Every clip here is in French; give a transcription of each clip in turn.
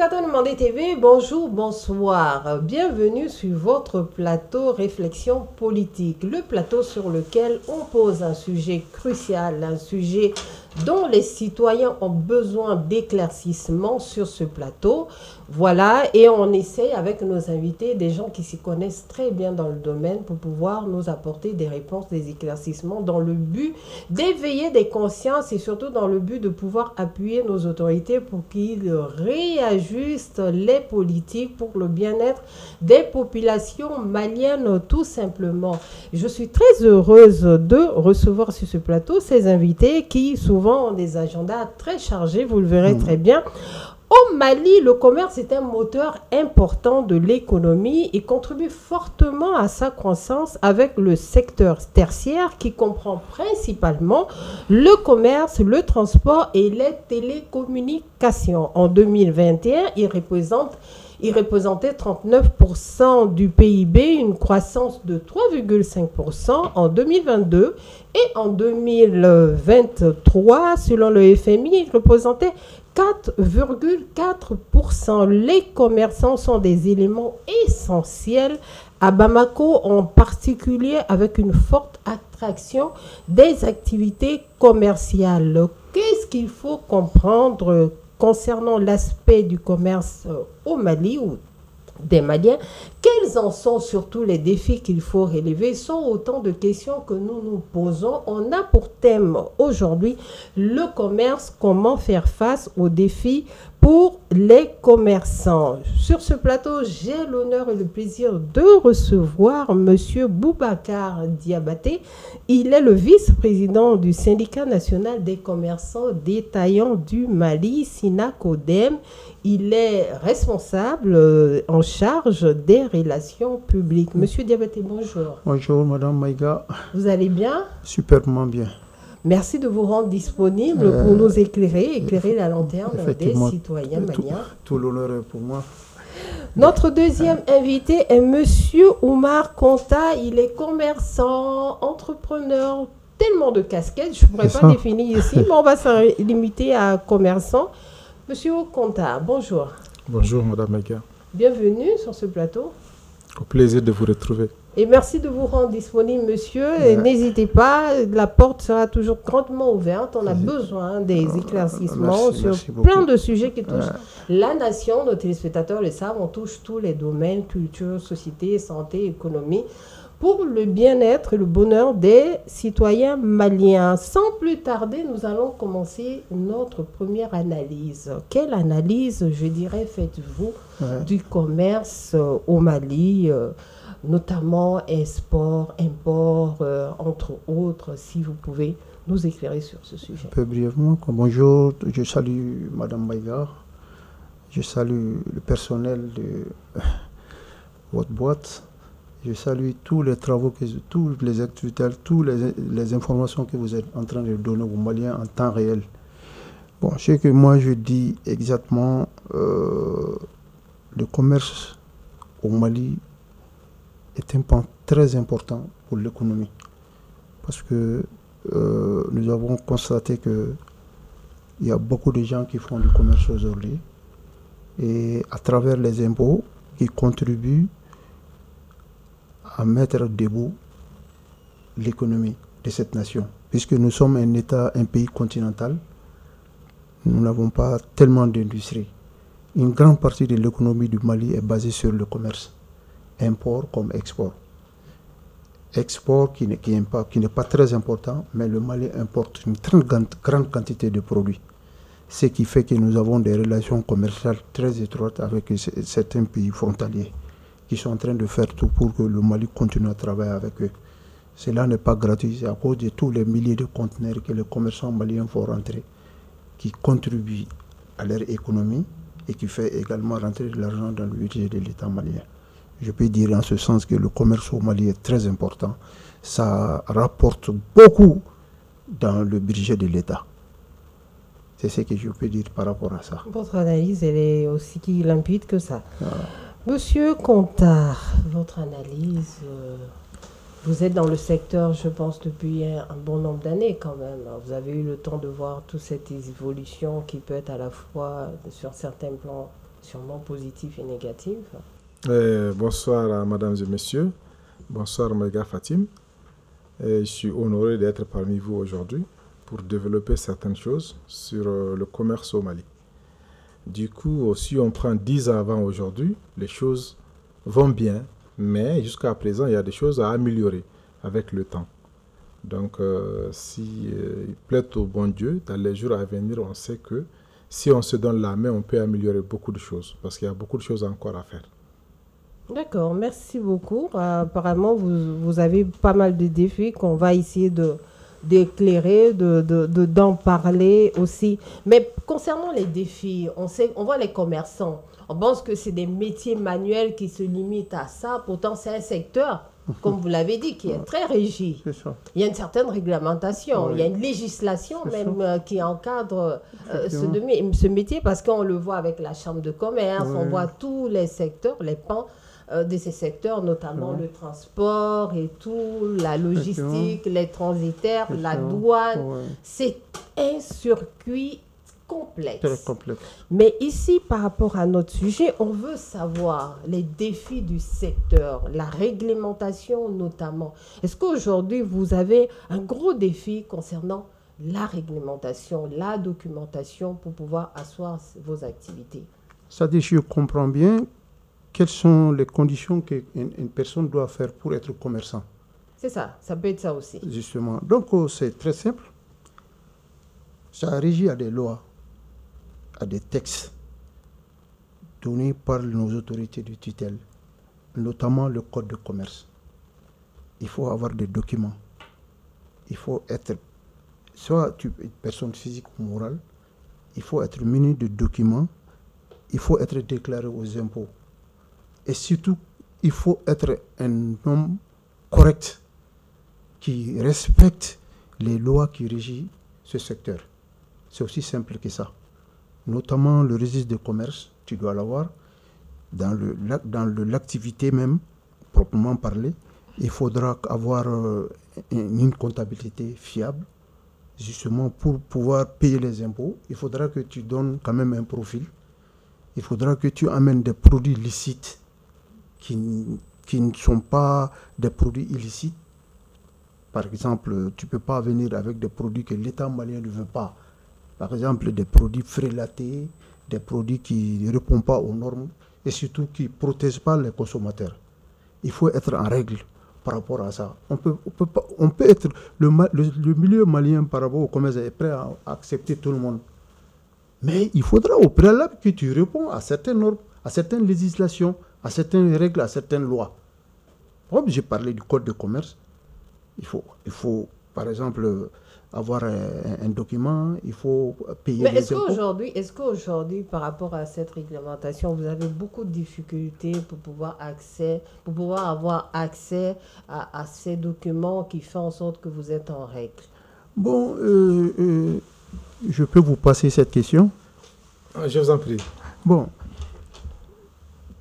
téléspectateurs de Mandé TV, bonjour, bonsoir. Bienvenue sur votre plateau Réflexion politique. Le plateau sur lequel on pose un sujet crucial, un sujet dont les citoyens ont besoin d'éclaircissement sur ce plateau. Voilà, et on essaie avec nos invités, des gens qui s'y connaissent très bien dans le domaine pour pouvoir nous apporter des réponses, des éclaircissements dans le but d'éveiller des consciences et surtout dans le but de pouvoir appuyer nos autorités pour qu'ils réajustent les politiques pour le bien-être des populations maliennes tout simplement. Je suis très heureuse de recevoir sur ce plateau ces invités qui souvent ont des agendas très chargés, vous le verrez très bien. Au Mali, le commerce est un moteur important de l'économie et contribue fortement à sa croissance avec le secteur tertiaire qui comprend principalement le commerce, le transport et les télécommunications. En 2021, il représentait 39% du PIB, une croissance de 3,5% en 2022 et en 2023, selon le FMI, il représentait 4,4%. Les commerçants sont des éléments essentiels à Bamako, en particulier avec une forte attraction des activités commerciales. Qu'est-ce qu'il faut comprendre concernant l'aspect du commerce au Mali ou des Maliens? Quels en sont surtout les défis qu'il faut relever? Ce sont autant de questions que nous nous posons. On a pour thème aujourd'hui le commerce, comment faire face aux défis pour les commerçants. Sur ce plateau, j'ai l'honneur et le plaisir de recevoir M. Boubacar Diabaté. Il est le vice-président du syndicat national des commerçants détaillants du Mali, SINACODEM. Il est responsable en charge des relations publiques. Monsieur Diabaté, bonjour. Bonjour, Madame Maïga. Vous allez bien? Superbement bien. Merci de vous rendre disponible pour nous éclairer la lanterne des citoyens maliens. Tout l'honneur est pour moi. Notre deuxième invité est Monsieur Oumar Konta. Il est commerçant, entrepreneur, tellement de casquettes, je ne pourrais pas définir ici, mais on va se limiter à commerçant. Monsieur Konta, bonjour. Bonjour, Madame Maïga. Bienvenue sur ce plateau. Au plaisir de vous retrouver. Et merci de vous rendre disponible, monsieur. N'hésitez pas, la porte sera toujours grandement ouverte. On a besoin des éclaircissements sur plein de sujets qui touchent la nation. Nos téléspectateurs le savent, on touche tous les domaines, culture, société, santé, économie, pour le bien-être et le bonheur des citoyens maliens. Sans plus tarder, nous allons commencer notre première analyse. Quelle analyse, je dirais, faites-vous du commerce au Mali, notamment export, import, entre autres, si vous pouvez nous éclairer sur ce sujet. Un peu brièvement, bonjour, je salue Madame Maïga, je salue le personnel de votre boîte, je salue tous les travaux, toutes les activités, toutes les informations que vous êtes en train de donner aux Maliens en temps réel. Bon, ce que moi je dis exactement, le commerce au Mali est un point très important pour l'économie. Parce que nous avons constaté qu'il y a beaucoup de gens qui font du commerce aujourd'hui et à travers les impôts qui contribuent à mettre debout l'économie de cette nation. Puisque nous sommes un État, un pays continental, nous n'avons pas tellement d'industrie. Une grande partie de l'économie du Mali est basée sur le commerce. Import comme export. Export qui n'est pas très important, mais le Mali importe une très grande quantité de produits. Ce qui fait que nous avons des relations commerciales très étroites avec certains pays frontaliers qui sont en train de faire tout pour que le Mali continue à travailler avec eux. Cela n'est pas gratuit, c'est à cause de tous les milliers de conteneurs que les commerçants maliens font rentrer, qui contribuent à leur économie et qui fait également rentrer de l'argent dans le budget de l'État malien. Je peux dire en ce sens que le commerce au Mali est très important. Ça rapporte beaucoup dans le budget de l'État. C'est ce que je peux dire par rapport à ça. Votre analyse, elle est aussi limpide que ça. Monsieur Konta, votre analyse, vous êtes dans le secteur, je pense, depuis un bon nombre d'années quand même. Vous avez eu le temps de voir toute cette évolution qui peut être à la fois sur certains plans sûrement positifs et négatifs. Bonsoir à mesdames et messieurs. Bonsoir Maïga Fatim. Je suis honoré d'être parmi vous aujourd'hui pour développer certaines choses sur le commerce au Mali. Du coup, si on prend 10 ans avant aujourd'hui, les choses vont bien, mais jusqu'à présent, il y a des choses à améliorer avec le temps. Donc, il plaît au bon Dieu, dans les jours à venir, on sait que si on se donne la main, on peut améliorer beaucoup de choses, parce qu'il y a beaucoup de choses encore à faire. D'accord, merci beaucoup. Apparemment, vous avez pas mal de défis qu'on va essayer d'éclairer, d'en parler aussi. Mais concernant les défis, on voit les commerçants. On pense que c'est des métiers manuels qui se limitent à ça. Pourtant, c'est un secteur, comme vous l'avez dit, qui est très régi. C'est ça. Il y a une certaine réglementation, Oui. il y a une législation C'est même qui encadre ce métier, parce qu'on le voit avec la chambre de commerce, Oui. on voit tous les secteurs, les pans de ces secteurs, notamment le transport et tout, la logistique, les transitaires, la douane. Oui. C'est un circuit complexe. Très complexe. Mais ici, par rapport à notre sujet, on veut savoir les défis du secteur, la réglementation notamment. Est-ce qu'aujourd'hui, vous avez un gros défi concernant la réglementation, la documentation pour pouvoir asseoir vos activités? C'est-à-dire, je comprends bien quelles sont les conditions qu'une personne doit faire pour être commerçant. C'est ça, ça peut être ça aussi. Justement. Donc, c'est très simple. Ça régit à des lois, à des textes donnés par nos autorités de tutelle, notamment le code de commerce. Il faut avoir des documents. Il faut être, soit une personne physique ou morale, il faut être muni de documents, il faut être déclaré aux impôts. Et surtout, il faut être un homme correct qui respecte les lois qui régissent ce secteur. C'est aussi simple que ça. Notamment le registre de commerce, tu dois l'avoir. Dans l'activité même, proprement parlé, il faudra avoir une comptabilité fiable. Justement, pour pouvoir payer les impôts, il faudra que tu donnes quand même un profil. Il faudra que tu amènes des produits licites qui ne sont pas des produits illicites. Par exemple, tu ne peux pas venir avec des produits que l'État malien ne veut pas. Par exemple, des produits frélatés, des produits qui ne répondent pas aux normes et surtout qui ne protègent pas les consommateurs. Il faut être en règle par rapport à ça. On peut être le milieu malien par rapport au commerce est prêt à accepter tout le monde. Mais il faudra au préalable que tu réponds à certaines normes, à certaines législations, à certaines règles, à certaines lois. Comme j'ai parlé du code de commerce, il faut par exemple, avoir un document, il faut payer les impôts. Est-ce qu'aujourd'hui, par rapport à cette réglementation, vous avez beaucoup de difficultés pour pouvoir avoir accès à ces documents qui font en sorte que vous êtes en règle? Bon, je peux vous passer cette question? Je vous en prie. Bon,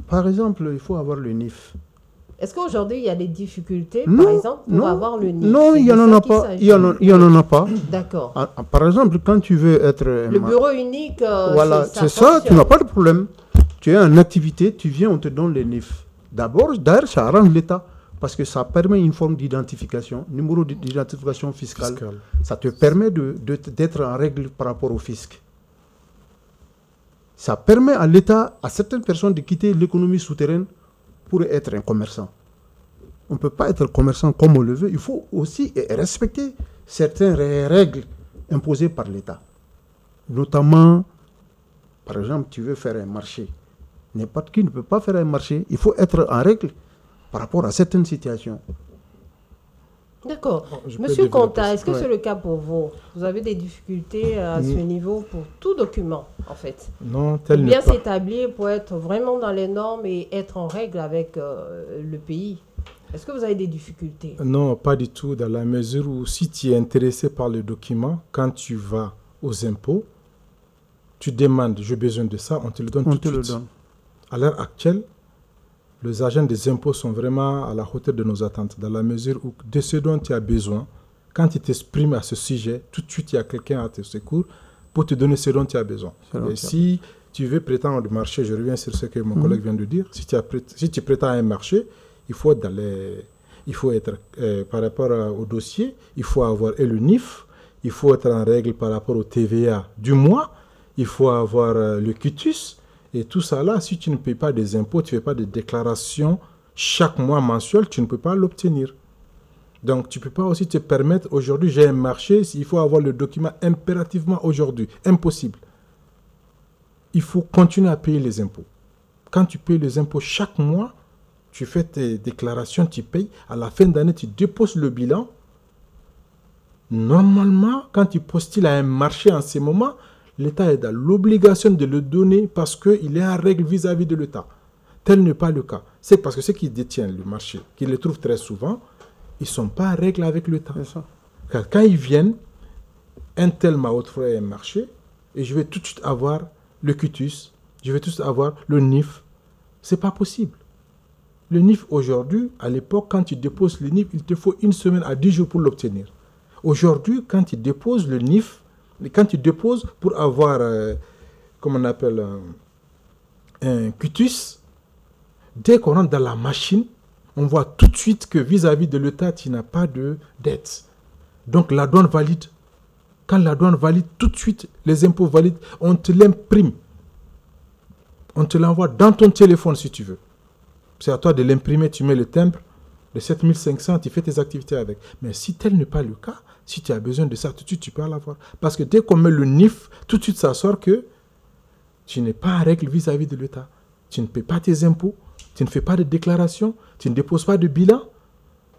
par exemple, il faut avoir le NIF. Est-ce qu'aujourd'hui, il y a des difficultés, par exemple, pour avoir le NIF? Non, il n'y en a pas. Il y en a pas. D'accord. Par exemple, quand tu veux être... Le bureau unique, voilà, c'est ça, tu n'as pas de problème. Tu es en activité, tu viens, on te donne les NIF. D'ailleurs, ça arrange l'État, parce que ça permet une forme d'identification, numéro d'identification fiscale. Ça te permet d'être en règle par rapport au fisc. Ça permet à l'État, à certaines personnes, de quitter l'économie souterraine pour être un commerçant. On ne peut pas être commerçant comme on le veut. Il faut aussi respecter certaines règles imposées par l'État. Notamment, par exemple, tu veux faire un marché. N'importe qui ne peut pas faire un marché. Il faut être en règle par rapport à certaines situations. D'accord. Monsieur Conta, est-ce que c'est le cas pour vous? Vous avez des difficultés à ce niveau pour tout document, en fait? Non, tel bien n'est pas. s'établir pour être vraiment dans les normes et être en règle avec le pays. Est-ce que vous avez des difficultés? Non, pas du tout, dans la mesure où si tu es intéressé par le document, quand tu vas aux impôts, tu demandes, j'ai besoin de ça, on te le donne tout de suite. À l'heure actuelle, les agents des impôts sont vraiment à la hauteur de nos attentes, dans la mesure où de ce dont tu as besoin, quand tu t'exprimes à ce sujet, tout de suite il y a quelqu'un à tes secours pour te donner ce dont tu as besoin. Et si tu veux prétendre au marché, je reviens sur ce que mon collègue vient de dire, si tu prétends à un marché, il faut être, par rapport au dossier, il faut avoir le NIF, il faut être en règle par rapport au TVA du mois, il faut avoir le quitus, et tout ça là, si tu ne payes pas des impôts, tu ne fais pas de déclaration chaque mois mensuel, tu ne peux pas l'obtenir. Donc, tu ne peux pas aussi te permettre, aujourd'hui, j'ai un marché, il faut avoir le document impérativement aujourd'hui. Impossible. Il faut continuer à payer les impôts. Quand tu payes les impôts chaque mois, tu fais tes déclarations, tu payes. À la fin d'année, tu déposes le bilan. Normalement, quand tu postules à un marché en ce moment, l'État est dans l'obligation de le donner parce qu'il est en règle vis-à-vis de l'État. Tel n'est pas le cas. C'est parce que ceux qui détiennent le marché, qui le trouvent très souvent, ils ne sont pas en règle avec l'État. Car quand ils viennent, un tel m'a octroyé un marché et je vais tout de suite avoir le quitus, je vais tout de suite avoir le NIF. Ce n'est pas possible. Le NIF aujourd'hui, à l'époque, quand tu déposes le NIF, il te faut 1 semaine à 10 jours pour l'obtenir. Aujourd'hui, quand tu déposes le NIF, quand tu déposes pour avoir, comme on appelle, un quitus, dès qu'on rentre dans la machine, on voit tout de suite que vis-à-vis de l'État, tu n'as pas de dette. Donc la douane valide. Quand la douane valide, tout de suite, les impôts valident, on te l'imprime. On te l'envoie dans ton téléphone si tu veux. C'est à toi de l'imprimer, tu mets le timbre de 7500, tu fais tes activités avec. Mais si tel n'est pas le cas, si tu as besoin de ça, tout de suite, tu peux l'avoir. Parce que dès qu'on met le NIF, tout de suite, ça sort que tu n'es pas en règle vis-à-vis de l'État. Tu ne paies pas tes impôts, tu ne fais pas de déclaration, tu ne déposes pas de bilan.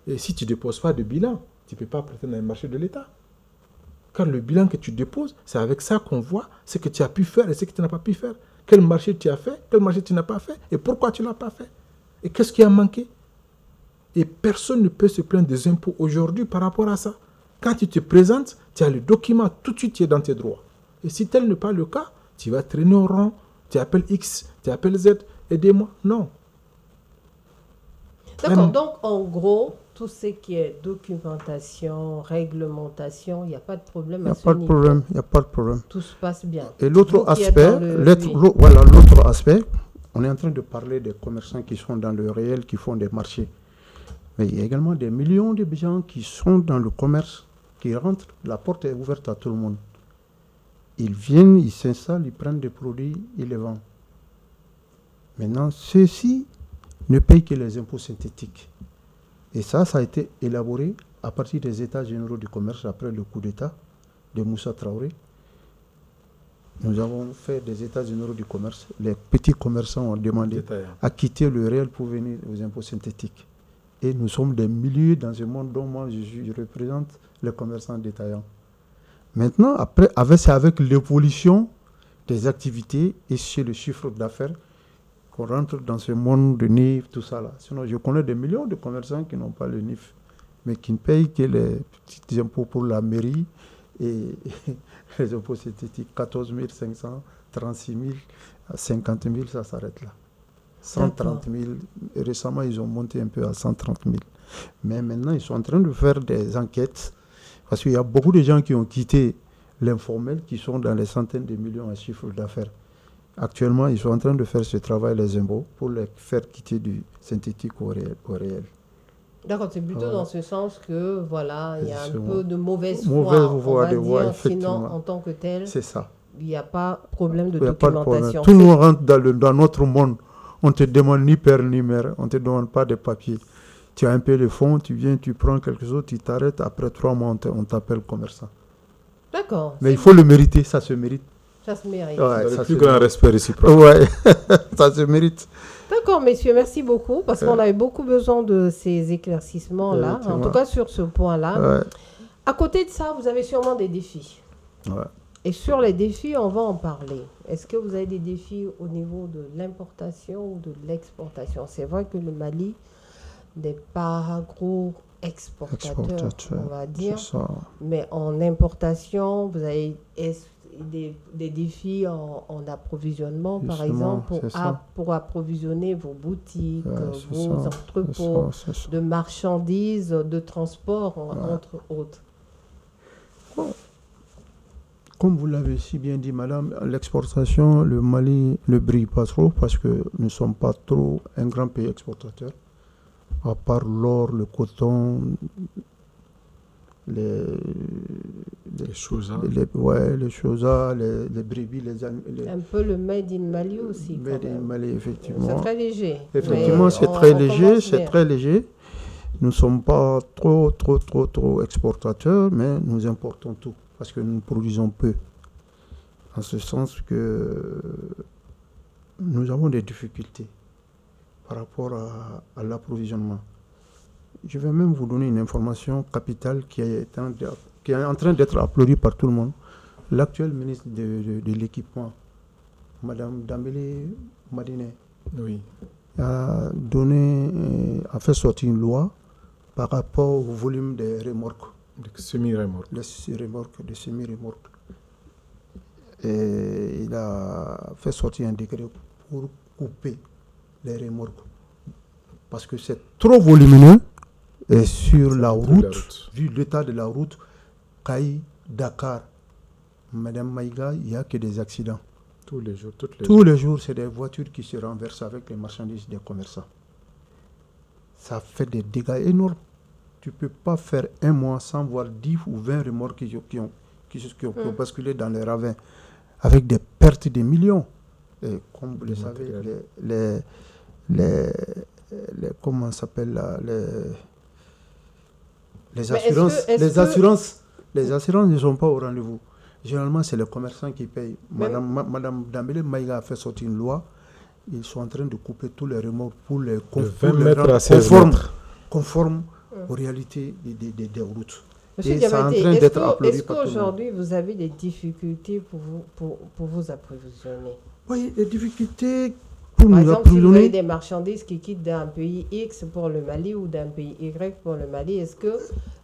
Et si tu ne déposes pas de bilan, tu ne peux pas prétendre à un marché de l'État. Car le bilan que tu déposes, c'est avec ça qu'on voit ce que tu as pu faire et ce que tu n'as pas pu faire. Quel marché tu as fait, quel marché tu n'as pas fait et pourquoi tu ne l'as pas fait. Et qu'est-ce qui a manqué? Et personne ne peut se plaindre des impôts aujourd'hui par rapport à ça. Quand tu te présentes, tu as le document, tout de suite tu es dans tes droits. Et si tel n'est pas le cas, tu vas traîner au rang, tu appelles X, tu appelles Z, aidez-moi. Non. D'accord, donc en gros, tout ce qui est documentation, réglementation, il n'y a pas de problème à ce niveau. Il n'y a pas de problème. Tout se passe bien. Et l'autre aspect, l'autre aspect, on est en train de parler des commerçants qui sont dans le réel, qui font des marchés. Mais il y a également des millions de gens qui sont dans le commerce, qui rentrent, la porte est ouverte à tout le monde. Ils viennent, ils s'installent, ils prennent des produits, ils les vendent. Maintenant, ceux-ci ne payent que les impôts synthétiques. Et ça a été élaboré à partir des États généraux du commerce après le coup d'État de Moussa Traoré. Nous avons fait des États généraux du commerce. Les petits commerçants ont demandé à quitter le réel pour venir aux impôts synthétiques. Et nous sommes des milliers dans ce monde dont moi je représente les commerçants détaillants. Maintenant, après, c'est avec l'évolution des activités et chez le chiffre d'affaires qu'on rentre dans ce monde de NIF, tout ça là. Sinon, je connais des millions de commerçants qui n'ont pas le NIF, mais qui ne payent que les petits impôts pour la mairie et les impôts synthétiques, 14 500, 36 000, 50 000, ça s'arrête là. 130 000, récemment ils ont monté un peu à 130 000. Mais maintenant, ils sont en train de faire des enquêtes, parce qu'il y a beaucoup de gens qui ont quitté l'informel, qui sont dans les centaines de millions à chiffre d'affaires. Actuellement, ils sont en train de faire ce travail, les impôts, pour les faire quitter du synthétique au réel. D'accord, c'est plutôt dans ce sens que, voilà, il y a un peu de mauvaise foi, on va dire, sinon, en tant que tel, c'est ça. Il n'y a pas de problème de documentation. Tout le monde rentre dans notre monde. On ne te demande ni père ni mère, on ne te demande pas de papiers. Tu as un peu de fonds, tu viens, tu prends quelque chose, tu t'arrêtes, après 3 mois, on t'appelle commerçant. D'accord. Mais il faut le mériter, ça se mérite. Ça se mérite. Ouais, le plus grand respect réciproque. Ouais, ça se mérite. D'accord, messieurs, merci beaucoup, parce qu'on avait beaucoup besoin de ces éclaircissements-là, en tout cas sur ce point-là. Ouais. À côté de ça, vous avez sûrement des défis. Ouais. Et sur les défis, on va en parler. Est-ce que vous avez des défis au niveau de l'importation ou de l'exportation? C'est vrai que le Mali n'est pas gros exportateur, on va dire. Mais en importation, vous avez des défis en approvisionnement, justement, par exemple, pour approvisionner vos boutiques, vos entrepôts de marchandises, de transport, entre autres. Bon. Comme vous l'avez si bien dit, madame, l'exportation, le Mali ne brille pas trop parce que nous ne sommes pas trop un grand pays exportateur. À part l'or, le coton, les choses, les brebis, un peu le Made in Mali aussi. Made in Mali, effectivement. C'est très léger. Effectivement, c'est très léger. Nous ne sommes pas trop exportateurs, mais nous importons tout parce que nous produisons peu. En ce sens que nous avons des difficultés par rapport à l'approvisionnement. Je vais même vous donner une information capitale qui est en train d'être applaudie par tout le monde. L'actuel ministre de l'équipement, Madame Dambélé Madine, oui, a fait sortir une loi par rapport au volume des remorques. Des semi-remorques. Des semi-remorques. Et il a fait sortir un décret pour couper les remorques. Parce que c'est trop volumineux. Et sur la route, vu l'état de la route, Kaï, Dakar, Madame Maïga, il n'y a que des accidents. Tous les jours, c'est des voitures qui se renversent avec les marchandises des commerçants. Ça fait des dégâts énormes. Tu ne peux pas faire un mois sans voir 10 ou 20 remorques qui ont basculé dans les ravins avec des pertes de millions. Et comme vous le savez, comment ça s'appelle là, les assurances ne sont pas au rendez-vous. Généralement, c'est les commerçants qui payent. Madame Dambélé Maïga a fait sortir une loi. Ils sont en train de couper tous les remorques pour les rendre conformes aux réalités des routes. Monsieur Diabaté, est-ce qu'aujourd'hui vous avez des difficultés pour vous approvisionner? Oui, des difficultés. Par exemple, si vous avez des marchandises qui quittent d'un pays X pour le Mali ou d'un pays Y pour le Mali, est-ce que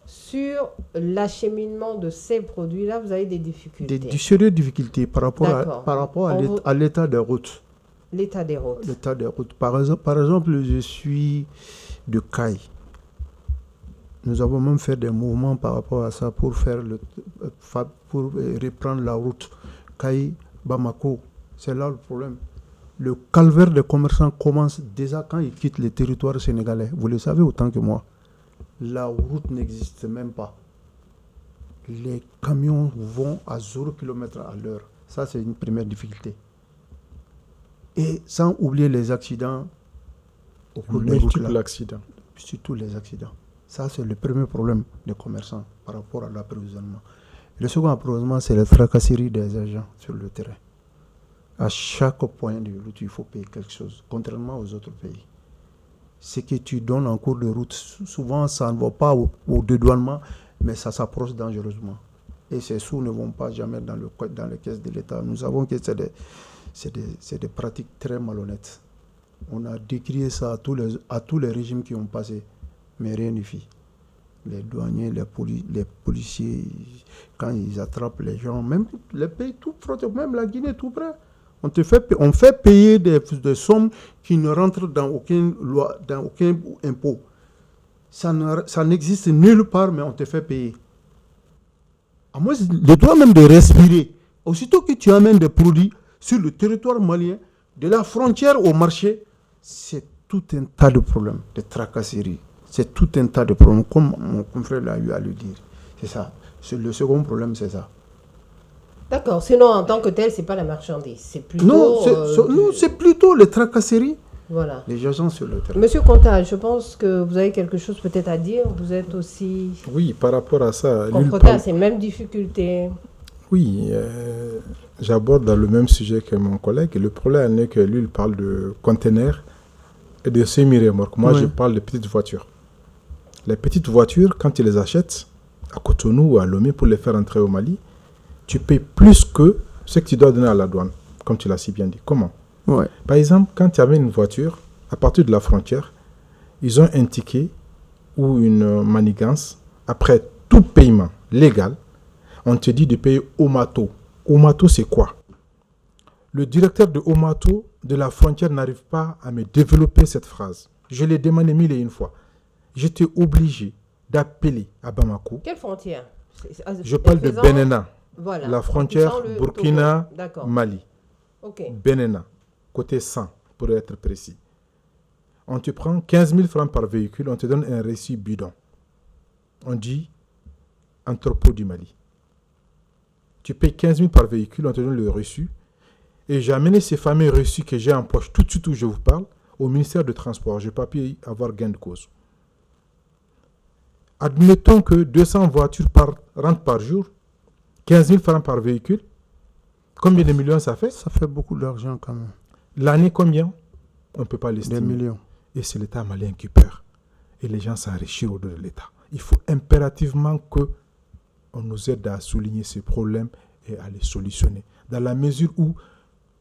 sur l'acheminement de ces produits-là, vous avez des difficultés? Des sérieuses difficultés par rapport à l'état des routes. L'état des routes. L'état des routes. Par exemple, je suis de Caille. Nous avons même fait des mouvements par rapport à ça pour reprendre la route Caille-Bamako. C'est là le problème. Le calvaire des commerçants commence déjà quand ils quittent le territoire sénégalais. Vous le savez autant que moi. La route n'existe même pas. Les camions vont à 0 km à l'heure. Ça, c'est une première difficulté. Et sans oublier les accidents au cours des routes. Surtout les accidents. Ça, c'est le premier problème des commerçants par rapport à l'approvisionnement. Le second approvisionnement, c'est la tracasserie des agents sur le terrain. À chaque point de route, il faut payer quelque chose, contrairement aux autres pays. Ce que tu donnes en cours de route, souvent, ça ne va pas au dédouanement, mais ça s'approche dangereusement. Et ces sous ne vont pas jamais dans les caisses de l'État. Nous savons que c'est des pratiques très malhonnêtes. On a décrié ça à tous les régimes qui ont passé, mais rien n'y fit. Les douaniers, les policiers, quand ils attrapent les gens, même les pays tout proches, même la Guinée tout près, on fait payer des sommes qui ne rentrent dans aucune loi, dans aucun impôt. Ça n'existe nulle part, mais on te fait payer. À moins le droit même de respirer. Aussitôt que tu amènes des produits sur le territoire malien, de la frontière au marché, c'est tout un tas de problèmes, de tracasseries. C'est tout un tas de problèmes, comme mon confrère a eu à le dire. C'est ça. Le second problème, c'est ça. D'accord. Sinon, en tant que tel, c'est pas la marchandise. C'est plutôt... c'est plutôt les tracasseries. Voilà. Les agents sur le terrain. Monsieur Contal, je pense que vous avez quelque chose peut-être à dire. Vous êtes aussi... Oui, par rapport à ça... confronté à ces mêmes difficultés. Oui, j'aborde dans le même sujet que mon collègue. Le problème est que lui, il parle de conteneurs et de semi-remorques. Moi, je parle de petites voitures. Les petites voitures, quand tu les achètes à Cotonou ou à Lomé pour les faire entrer au Mali, tu payes plus que ce que tu dois donner à la douane, comme tu l'as si bien dit. Comment? Par exemple, quand tu avais une voiture, à partir de la frontière, ils ont un ticket ou une manigance. Après tout paiement légal, on te dit de payer Omato. Omato, c'est quoi? Le directeur de Omato de la frontière n'arrive pas à me développer cette phrase. Je l'ai demandé 1001 fois. J'étais obligé d'appeler à Bamako. Quelle frontière? Je parle de Benena. Voilà. La frontière Burkina-Mali. Okay. Benena, côté 100, pour être précis. On te prend 15 000 francs par véhicule, on te donne un reçu bidon. On dit entrepôt du Mali. Tu payes 15 000 par véhicule, on te donne le reçu. Et j'ai amené ces fameux reçus que j'ai en poche tout de suite où je vous parle au ministère de Transport. Je n'ai pas pu avoir gain de cause. Admettons que 200 voitures rentrent par jour, 15 000 francs par véhicule. Combien de millions ça fait? Ça fait beaucoup d'argent quand même. L'année, combien? On ne peut pas l'estimer. Des millions. Et c'est l'État malien qui perd. Et les gens s'enrichissent au-delà de l'État. Il faut impérativement qu'on nous aide à souligner ces problèmes et à les solutionner. Dans la mesure où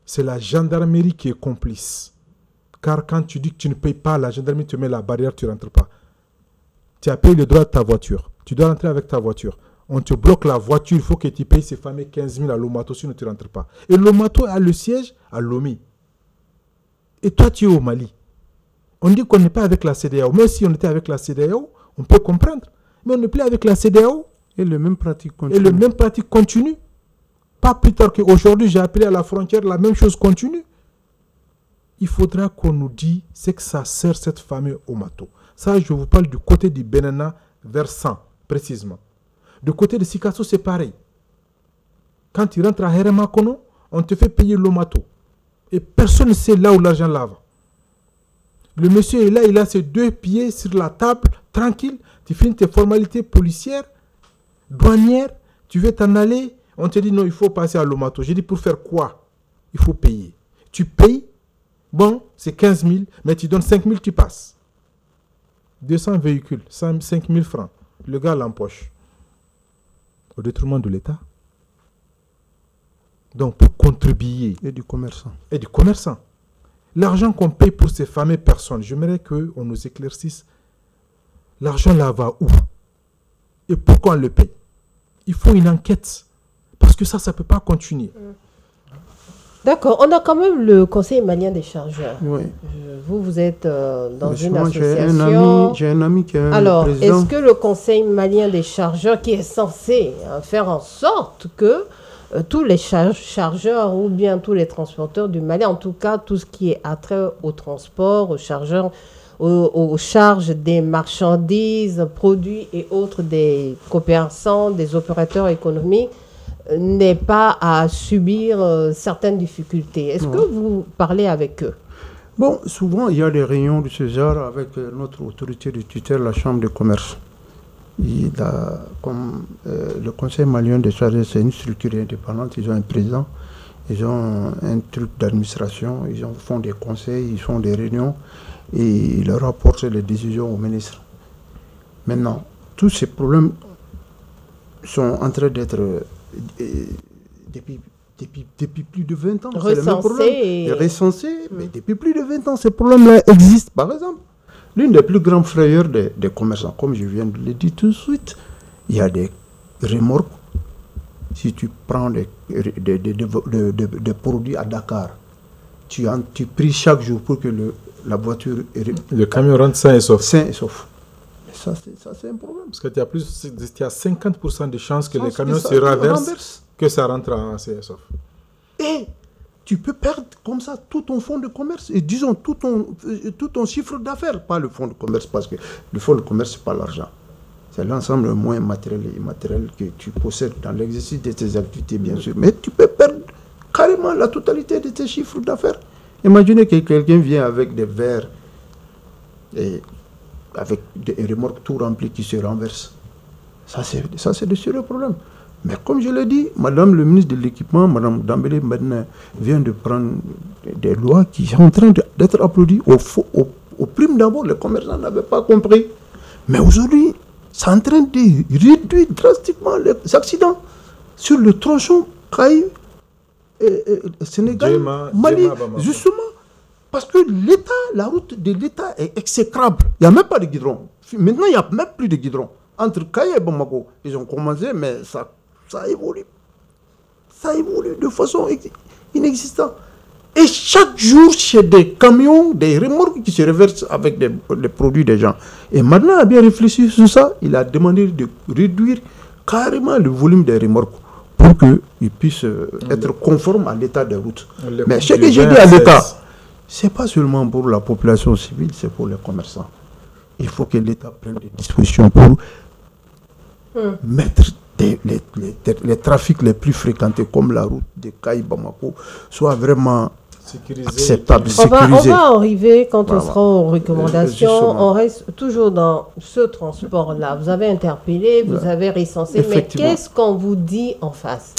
c'est la gendarmerie qui est complice. Car quand tu dis que tu ne payes pas, la gendarmerie te met la barrière, tu ne rentres pas. Tu as payé le droit de ta voiture. Tu dois rentrer avec ta voiture. On te bloque la voiture, il faut que tu payes ces fameux 15 000 à Lomato, sinon tu ne rentres pas. Et Lomato a le siège à Lomé. Et toi, tu es au Mali. On dit qu'on n'est pas avec la CEDEAO. Même si on était avec la CEDEAO, on peut comprendre. Mais on n'est plus avec la CEDEAO. Et le même pratique continue. Et le même pratique continue. Pas plus tard qu'aujourd'hui, j'ai appelé à la frontière, la même chose continue. Il faudra qu'on nous dise c'est que ça sert cette famille au Mato. Ça, je vous parle du côté du Benena vers 100, précisément. Du côté de Sikasso, c'est pareil. Quand tu rentres à Heremakono, on te fait payer l'Omato. Et personne ne sait là où l'argent lave. Le monsieur est là, il a ses 2 pieds sur la table, tranquille. Tu finis tes formalités policières, douanières, tu veux t'en aller. On te dit non, il faut passer à l'Omato. J'ai dit pour faire quoi? Il faut payer. Tu payes, bon, c'est 15 000, mais tu donnes 5 000, tu passes. 200 véhicules, 5 000 francs. Le gars l'empoche. Au détriment de l'État. Donc, pour contribuer. Et du commerçant. Et du commerçant. L'argent qu'on paye pour ces fameuses personnes, j'aimerais qu'on nous éclaircisse. L'argent là va où? Et pourquoi on le paye? Il faut une enquête. Parce que ça ne peut pas continuer. D'accord. On a quand même le Conseil malien des chargeurs. Oui. Vous êtes dans une association. J'ai un ami qui est Alors, président. est-ce que le Conseil malien des chargeurs, qui est censé faire en sorte que tous les chargeurs ou bien tous les transporteurs du Mali, en tout cas tout ce qui est attrait au transport, aux chargeurs, aux charges des marchandises, produits et autres des commerçants, des opérateurs économiques, n'aient pas à subir certaines difficultés? Est-ce que vous parlez avec eux? Bon, souvent il y a des réunions de ce genre avec notre autorité de tutelle, la Chambre de commerce. Comme le Conseil malien des chargeurs, c'est une structure indépendante, ils ont un président, ils ont un truc d'administration, ils font des conseils, ils font des réunions et ils rapportent les décisions au ministre. Maintenant, tous ces problèmes sont en train d'être depuis plus de 20 ans. Recensés, mais depuis plus de 20 ans, ces problèmes-là existent. Par exemple, l'une des plus grandes frayeurs des commerçants, comme je viens de le dire tout de suite, il y a des remorques. Si tu prends des produits à Dakar, tu pries chaque jour pour que la voiture... Le camion rentre sain et sauf. Sain et sauf. Ça, c'est un problème. Parce que tu as 50% de chances que les camions se renversent, que ça rentre en sain et sauf. Et tu peux perdre comme ça tout ton fonds de commerce et disons tout ton chiffre d'affaires, pas le fonds de commerce, parce que le fonds de commerce, c'est pas l'argent. C'est l'ensemble moyen matériel et immatériel que tu possèdes dans l'exercice de tes activités, bien sûr. Mais tu peux perdre carrément la totalité de tes chiffres d'affaires. Imaginez que quelqu'un vient avec des verres et avec des remorques tout remplies qui se renversent. Ça, c'est de sérieux problèmes. Mais comme je l'ai dit, Madame le ministre de l'Équipement, Madame Dambélé maintenant vient de prendre des lois qui sont en train d'être applaudies. Au prime d'abord, les commerçants n'avaient pas compris. Mais aujourd'hui, c'est en train de réduire drastiquement les accidents sur le tronçon Caille, Sénégal, Mali, justement. Parce que la route de l'État est exécrable. Il n'y a même pas de guidron. Maintenant, il n'y a même plus de guidron. Entre Caille et Bamako, ils ont commencé, mais ça évolue. Ça évolue de façon inexistante. Et chaque jour, c'est des camions, des remorques qui se reversent avec les produits des gens. Et maintenant, il a bien réfléchi sur ça. Il a demandé de réduire carrément le volume des remorques pour qu'ils puissent être conformes à l'état des routes. Mais ce que Du j'ai 20 dit à à l'État, 16. ce n'est pas seulement pour la population civile, c'est pour les commerçants. Il faut que l'État prenne des dispositions pour mettre les trafics les plus fréquentés, comme la route de Kaï-Bamako, soit vraiment Sécurisé, acceptable, utilisé. On sécurisé. va arriver quand on Voilà. sera aux recommandations. Justement. On reste toujours dans ce transport-là. Vous avez interpellé, vous avez recensé, mais Effectivement. qu'est-ce qu'on vous dit en face?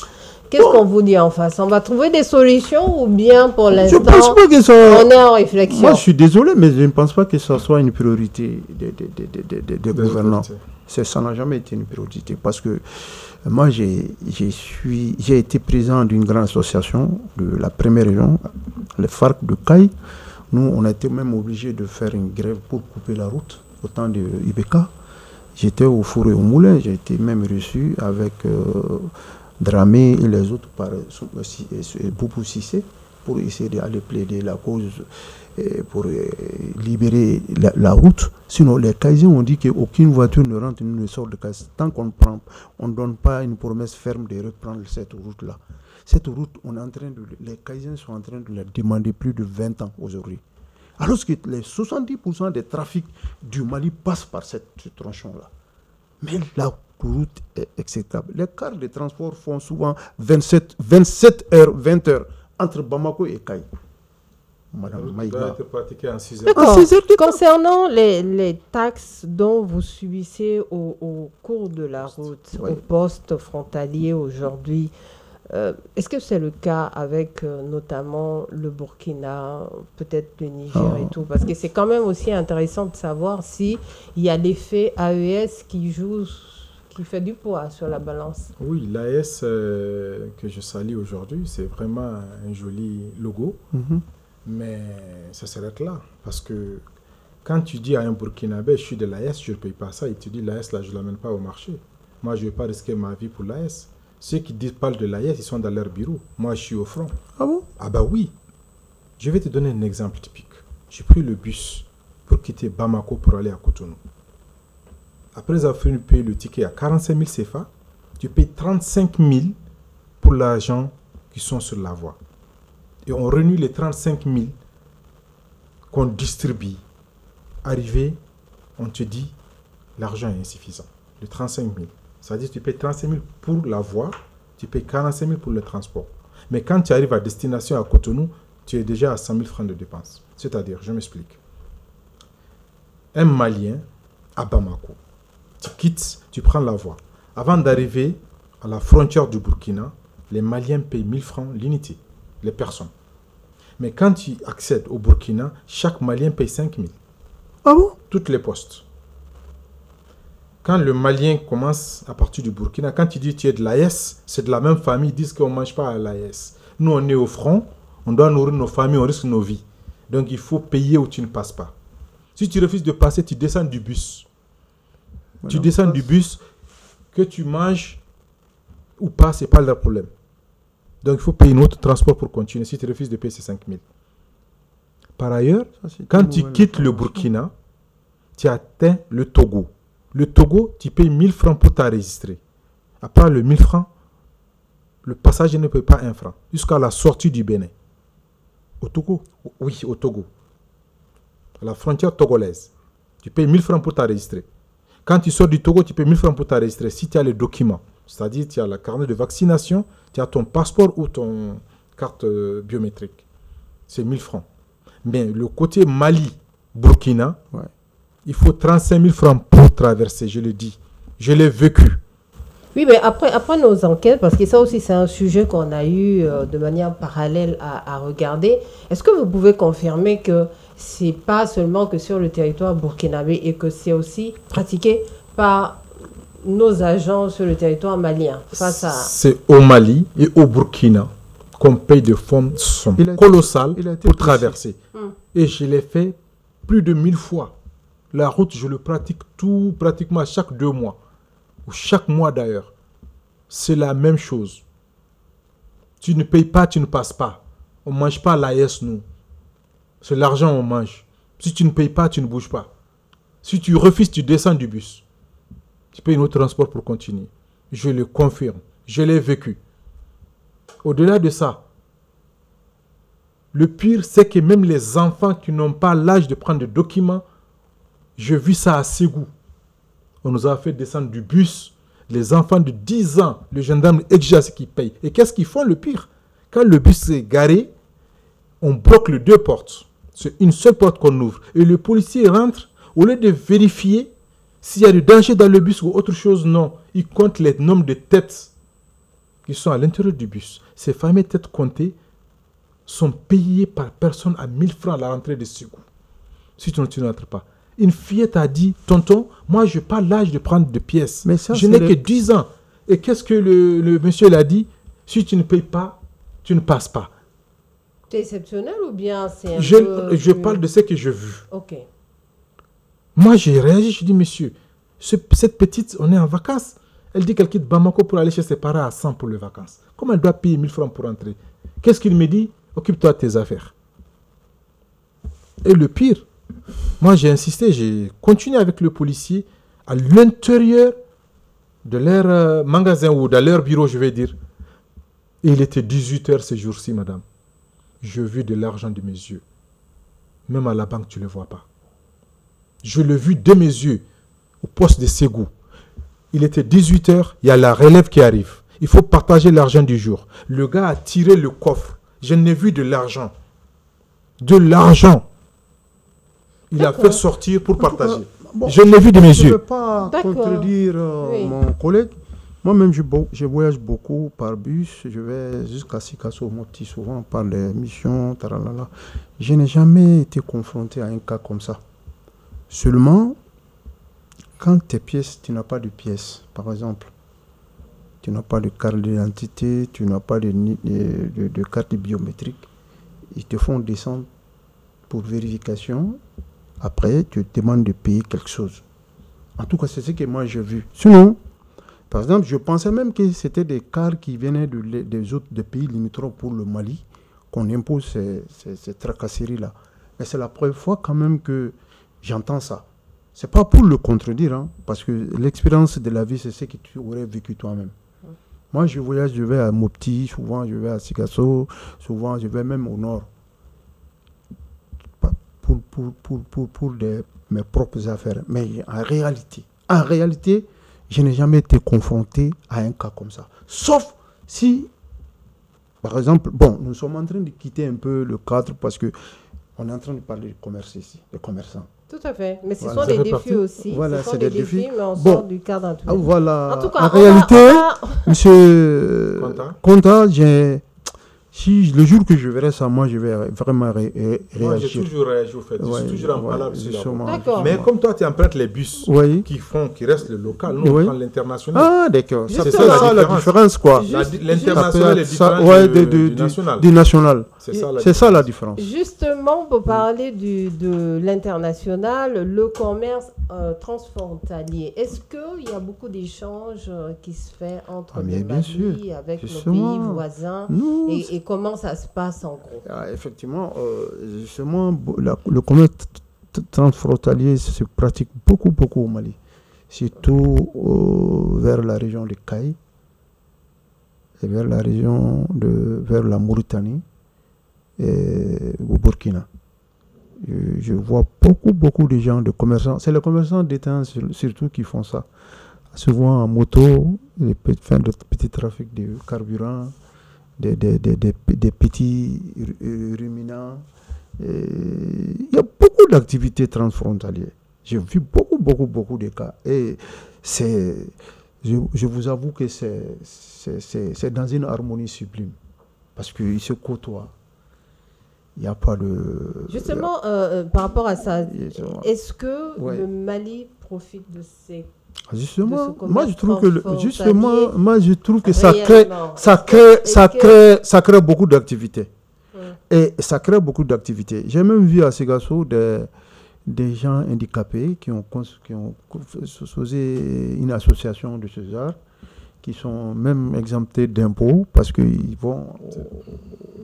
Qu'est-ce qu'on vous dit en face? On va trouver des solutions ou bien pour Je ne l'instant, pense pas que ça... on est en réflexion? Moi, je suis désolé, mais je ne pense pas que ça soit une priorité des gouvernants. Ça n'a jamais été une priorité parce que moi, j'ai été président d'une grande association de la première région, le FARC de Caille. Nous, on a été même obligés de faire une grève pour couper la route au temps de IBK. J'étais au four et au moulin, j'ai été même reçu avec Dramé et les autres par Boubou Sissé pour essayer d'aller plaider la cause pour libérer la route. Sinon, les Caïsiens ont dit qu'aucune voiture ne rentre ni ne sort de Caïs. Tant qu'on ne donne pas une promesse ferme de reprendre cette route-là. Cette route, les Caïsiens sont en train de la demander plus de 20 ans aujourd'hui. Alors que les 70% des trafics du Mali passent par ce tronçon-là. Mais la route est acceptable. Les cars de transport font souvent 27 heures, 20 heures entre Bamako et Caille. Madame Maïga. Ça a été pratiqué en 6 heures. D'accord. Ah, c'est- Concernant les taxes dont vous subissez au cours de la route, Oui. au poste frontalier aujourd'hui, est-ce que c'est le cas avec notamment le Burkina, peut-être le Niger et tout? Parce que c'est quand même aussi intéressant de savoir s'il y a l'effet AES qui joue, qui fait du poids sur la balance. Oui, l'AS que je salue aujourd'hui, c'est vraiment un joli logo, Mhm. mais ça s'arrête là. Parce que quand tu dis à un Burkinabé, je suis de l'AS, je ne paye pas ça, il te dit l'AS, là, je ne l'amène pas au marché. Moi, je ne vais pas risquer ma vie pour l'AS. Ceux qui parlent de l'AS, ils sont dans leur bureau. Moi, je suis au front. Ah bon? Ah bah oui. Je vais te donner un exemple typique. J'ai pris le bus pour quitter Bamako pour aller à Cotonou. Après avoir payé le ticket à 45 000 CFA, tu payes 35 000 pour l'argent qui sont sur la voie. Et on renoue les 35 000 qu'on distribue. Arrivé, on te dit l'argent est insuffisant. Le 35 000. C'est-à-dire que tu payes 35 000 pour la voie, tu payes 45 000 pour le transport. Mais quand tu arrives à destination à Cotonou, tu es déjà à 100 000 francs de dépenses. C'est-à-dire, je m'explique. Un Malien à Bamako, tu quittes, tu prends la voie. Avant d'arriver à la frontière du Burkina, les Maliens payent 1000 francs l'unité, les personnes. Mais quand tu accèdes au Burkina, chaque Malien paye 5 000. Ah bon? Toutes les postes. Quand le Malien commence à partir du Burkina, quand tu dis que tu es de l'AS, c'est de la même famille, ils disent qu'on ne mange pas à l'AS. Nous, on est au front, on doit nourrir nos familles, on risque nos vies. Donc, il faut payer ou tu ne passes pas. Si tu refuses de passer, tu descends du bus. Voilà. Tu descends du bus, que tu manges ou pas, ce n'est pas leur problème. Donc, il faut payer un autre transport pour continuer si tu refuses de payer ces 5 000. Par ailleurs, Ça, c'est quand une tu nouvelle quittes le information. Burkina, tu atteins le Togo. Le Togo, tu payes 1000 francs pour t'enregistrer. À part le 1000 francs, le passager ne paye pas 1 franc jusqu'à la sortie du Bénin. Au Togo? Oui, au Togo. À la frontière togolaise. Tu payes 1000 francs pour t'enregistrer. Quand tu sors du Togo, tu payes 1000 francs pour t'enregistrer. Si tu as les documents, c'est-à-dire tu as la carte de vaccination, tu as ton passeport ou ton carte biométrique. C'est 1000 francs. Mais le côté Mali, Burkina, Ouais. il faut 35 000 francs pour traverser, je le dis. Je l'ai vécu. Oui, mais après nos enquêtes, parce que ça aussi c'est un sujet qu'on a eu de manière parallèle à regarder, est-ce que vous pouvez confirmer que c'est pas seulement que sur le territoire burkinabé et que c'est aussi pratiqué par nos agents sur le territoire malien face à... C'est au Mali et au Burkina qu'on paye des sommes Il a été- colossales il a été pour précis. traverser. Et je l'ai fait plus de 1000 fois. La route, je le pratique pratiquement chaque 2 mois. Ou chaque mois d'ailleurs. C'est la même chose. Tu ne payes pas, tu ne passes pas. On ne mange pas l'AS, nous. C'est l'argent on mange. Si tu ne payes pas, tu ne bouges pas. Si tu refuses, tu descends du bus. Tu payes un autre transport pour continuer. Je le confirme. Je l'ai vécu. Au-delà de ça, le pire, c'est que même les enfants qui n'ont pas l'âge de prendre des documents, j'ai vu ça à Ségou. On nous a fait descendre du bus, les enfants de 10 ans, le gendarme exige qui paye. Et qu'est-ce qu'ils font le pire? Quand le bus est garé, on bloque les 2 portes. C'est une seule porte qu'on ouvre. Et le policier rentre, au lieu de vérifier s'il y a du danger dans le bus ou autre chose, non. Il compte les nombres de têtes qui sont à l'intérieur du bus. Ces fameuses têtes comptées sont payées par personne à 1000 francs à la rentrée de Ségou. Si tu n'entres pas. Une fillette a dit, tonton, moi je n'ai pas l'âge de prendre de pièces. Mais ça, je n'ai que 10 ans. Et qu'est-ce que le monsieur l'a dit? Si tu ne payes pas, tu ne passes pas. C'est exceptionnel ou bien c'est un Je parle de ce que j'ai vu. Ok. Moi j'ai réagi, je dis, monsieur, cette petite, on est en vacances. Elle dit qu'elle quitte Bamako pour aller chez ses parents à 100 pour les vacances. Comment elle doit payer 1000 francs pour entrer? Qu'est-ce qu'il me dit? Occupe-toi de tes affaires. Et le pire, moi j'ai insisté, j'ai continué avec le policier à l'intérieur de leur magasin ou de leur bureau, je vais dire. Et il était 18h ce jour-ci, madame. Je vis de l'argent de mes yeux. Même à la banque, tu ne le vois pas. Je l'ai vu de mes yeux au poste de Ségou. Il était 18h, il y a la relève qui arrive. Il faut partager l'argent du jour. Le gars a tiré le coffre. Je n'ai vu de l'argent. De l'argent. Il a fait sortir pour partager. Je l'ai vu de mes yeux. Je ne veux pas contredire mon collègue. Moi-même, je voyage beaucoup par bus. Je vais jusqu'à Sikasso, Mopti, souvent par les missions. Taralala. Je n'ai jamais été confronté à un cas comme ça. Seulement, quand tes pièces, tu n'as pas de pièces, par exemple, tu n'as pas de carte d'identité, tu n'as pas de carte biométrique, ils te font descendre pour vérification. Après, tu te demandes de payer quelque chose. En tout cas, c'est ce que moi j'ai vu. Sinon, par exemple, je pensais même que c'était des cars qui venaient des pays limitrophes pour le Mali qu'on impose ces tracasseries-là. Mais c'est la première fois quand même que j'entends ça. Ce n'est pas pour le contredire, hein, parce que l'expérience de la vie, c'est ce que tu aurais vécu toi-même. Moi, je voyage, je vais à Mopti, souvent je vais à Sikasso, souvent je vais même au nord. Pour mes propres affaires. Mais en réalité, je n'ai jamais été confronté à un cas comme ça. Sauf si, par exemple, nous sommes en train de quitter un peu le cadre parce qu'on est en train de parler de commerce ici, de commerçants. Tout à fait. Mais ce sont des défis aussi. Voilà, ce sont des défis, mais on sort du cadre en tout cas. Voilà. En tout cas, en réalité, monsieur Conta, le jour que je verrai ça, moi, je vais vraiment réagir. Moi, j'ai toujours réagi, au fait. Je suis toujours en parole. D'accord. Mais comme toi, tu empruntes les bus qui restent le local, nous, on prend l'international. Ah, d'accord. C'est ça la différence, quoi. L'international est différent du national. Du national. C'est ça la différence. Justement, pour parler de l'international, le commerce transfrontalier, est-ce qu'il y a beaucoup d'échanges qui se fait entre le Mali avec nos pays voisins et comment ça se passe en gros? Effectivement, justement, le commerce transfrontalier se pratique beaucoup au Mali, surtout vers la région de Caille et vers la Mauritanie et au Burkina. Je vois beaucoup de gens, de commerçants. C'est les commerçants d'étain surtout qui font ça. Souvent en moto, ils font de petits trafics de carburant, des petits ruminants. Il y a beaucoup d'activités transfrontalières. J'ai vu beaucoup de cas. Et je vous avoue que c'est dans une harmonie sublime. Parce qu'ils se côtoient. Il n'y a pas de... Justement, par rapport à ça, est-ce que le Mali profite de ces... Justement, moi je trouve que ça crée beaucoup d'activités. Et ça crée beaucoup d'activités. J'ai même vu à Ségasso des gens handicapés qui ont posé une association de ce genre, qui sont même exemptés d'impôts parce qu'ils vont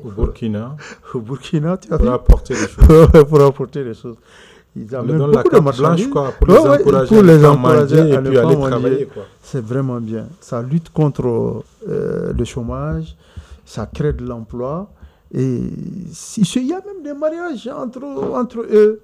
au Burkina. Pour apporter des choses. Ils donnent la carte blanche pour les encourager et puis aller travailler. C'est vraiment bien. Ça lutte contre le chômage ça crée de l'emploi. Et il y a même des mariages entre eux.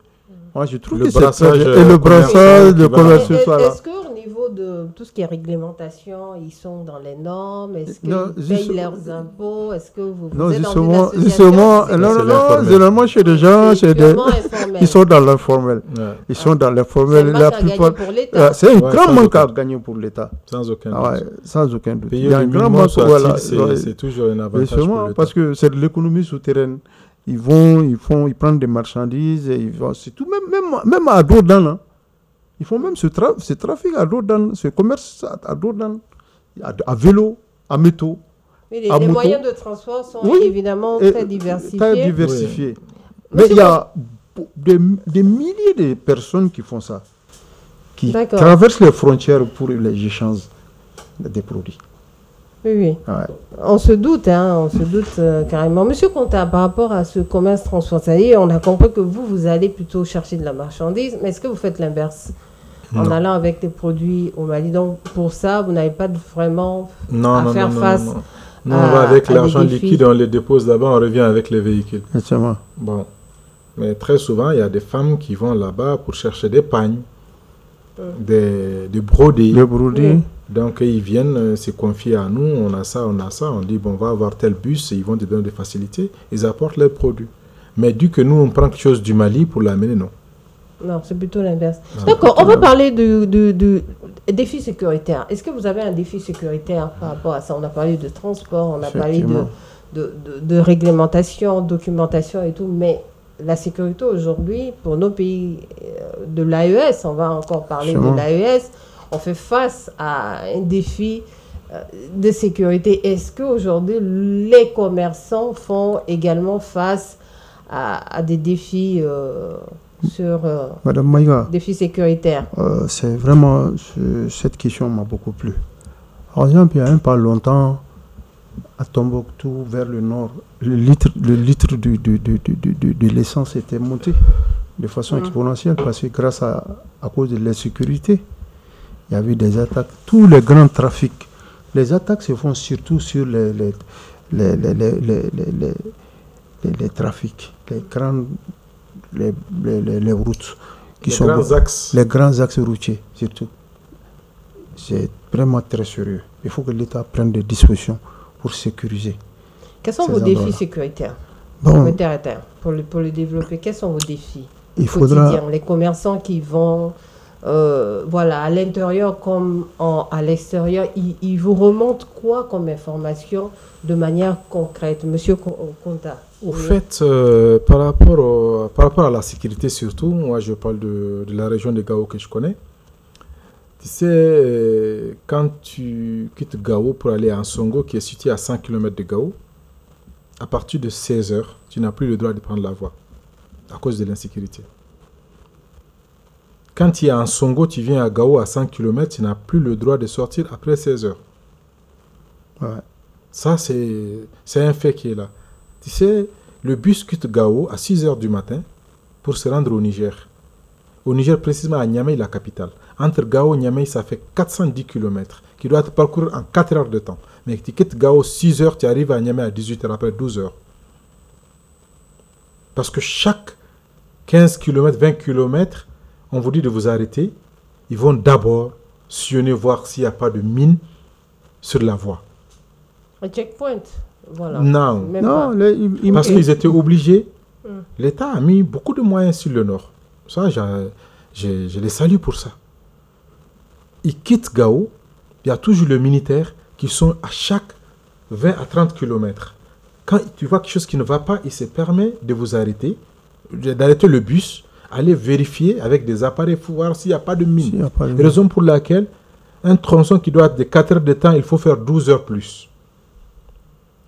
Moi, je trouve Le que brassage, et le brassage, le commerce, tout ça, là. Est-ce qu'au niveau de tout ce qui est réglementation, ils sont dans les normes? Est-ce Non, qu'ils payent leurs impôts? Est-ce que vous Non, êtes dans une association? justement, C'est non, l'informel. généralement, chez des gens, purement informel. ils sont dans l'informel. Ouais, Ils sont dans C'est l'informel. un La manque à gagner plupart, pour l'État. c'est un Ouais, grand sans manque aucun à doute. gagner pour l'État. sans aucun Ah ouais, doute. sans aucun doute. Payer Il y a un le grand minimum manque. soit Voilà, c'est toujours un avantage pour justement, l'État. parce que c'est de l'économie souterraine. Ils prennent des marchandises, et c'est tout, même à Dodan. Hein. Ils font même ce trafic à Dodan, ce commerce à Dodan, à vélo, à métaux. Oui, à les moto. moyens de transport sont Oui, évidemment et très diversifiés. Très diversifié. Oui. Mais Monsieur il y a des milliers de personnes qui font ça, qui D'accord. traversent les frontières pour les échanges des produits. Oui, oui. Ouais. On se doute carrément. Monsieur Conta, par rapport à ce commerce transfrontalier, on a compris que vous allez plutôt chercher de la marchandise, mais est-ce que vous faites l'inverse en Non. allant avec des produits au Mali? Donc pour ça, vous n'avez pas vraiment Non, à non, faire non, face non, non. Nous, on va avec à des l'argent défis. liquide, on les dépose là-bas, on revient avec les véhicules. Exactement. Bon. Mais très souvent, il y a des femmes qui vont là-bas pour chercher des pagnes, des brodés. Le produit, Oui. Donc, ils viennent se confier à nous, on a ça. On dit, bon, on va avoir tel bus, et ils vont te donner des facilités, ils apportent leurs produits. Mais dès que nous, on prend quelque chose du Mali pour l'amener, non. Non, c'est plutôt l'inverse. Ah, D'accord, on plutôt va parler du défi sécuritaire. Est-ce que vous avez un défi sécuritaire par rapport à ça? On a parlé de transport, on a parlé Effectivement. de réglementation, documentation et tout, mais la sécurité aujourd'hui, pour nos pays de l'AES, on va encore parler Sûrement. de l'AES, on fait face à un défi de sécurité. Est-ce qu'aujourd'hui, les commerçants font également face à des défis sur Madame Maïga, défis sécuritaires? c'est vraiment, cette question m'a beaucoup plu. Par exemple, il y a pas longtemps, à Tombouctou, vers le nord, le litre de l'essence était monté de façon exponentielle parce que grâce à cause de l'insécurité, il y avait des attaques. Tous les grands trafics, les attaques se font surtout sur les trafics, les routes qui Les sont grands axes. les grands axes routiers surtout. C'est vraiment très sérieux. Il faut que l'État prenne des dispositions pour sécuriser. Quels sont ces vos défis endroits-là. sécuritaires Bon, pour le développer? Quels sont vos défis il faudra, quotidiens? Les commerçants qui vont à l'intérieur comme à l'extérieur, ils vous remontent quoi comme information de manière concrète, Monsieur Conta? Au fait, par rapport à la sécurité surtout, moi je parle de la région de Gao que je connais. Tu sais, quand tu quittes Gao pour aller à Ansongo, qui est situé à 100 km de Gao, à partir de 16 heures, tu n'as plus le droit de prendre la voie à cause de l'insécurité. Quand tu es à Ansongo, tu viens à Gao à 100 km, tu n'as plus le droit de sortir après 16 heures. ouais, Ça, c'est un fait qui est là. Tu sais, le bus quitte Gao à 6 heures du matin pour se rendre au Niger. Au Niger, précisément à Niamey, la capitale. Entre Gao et Niamey, ça fait 410 km qui doit être parcouru en 4 heures de temps. Mais tu quittes Gao 6 heures, tu arrives à Niamey à 18 heures, après 12 heures. Parce que chaque 15 km, 20 km, on vous dit de vous arrêter. Ils vont d'abord sillonner, voir s'il n'y a pas de mine sur la voie. Un checkpoint, voilà. Non. Même non, pas. Parce qu'ils étaient obligés. L'État a mis beaucoup de moyens sur le nord. Ça, je les salue pour ça. Ils quittent Gao. Il y a toujours les militaires qui sont à chaque 20 à 30 km. Quand tu vois quelque chose qui ne va pas, il se permet de vous arrêter, d'arrêter le bus, aller vérifier avec des appareils pour voir s'il n'y a pas de mine. s'il y a pas de- Raison pour laquelle un tronçon qui doit être de 4 heures de temps, il faut faire 12 heures plus.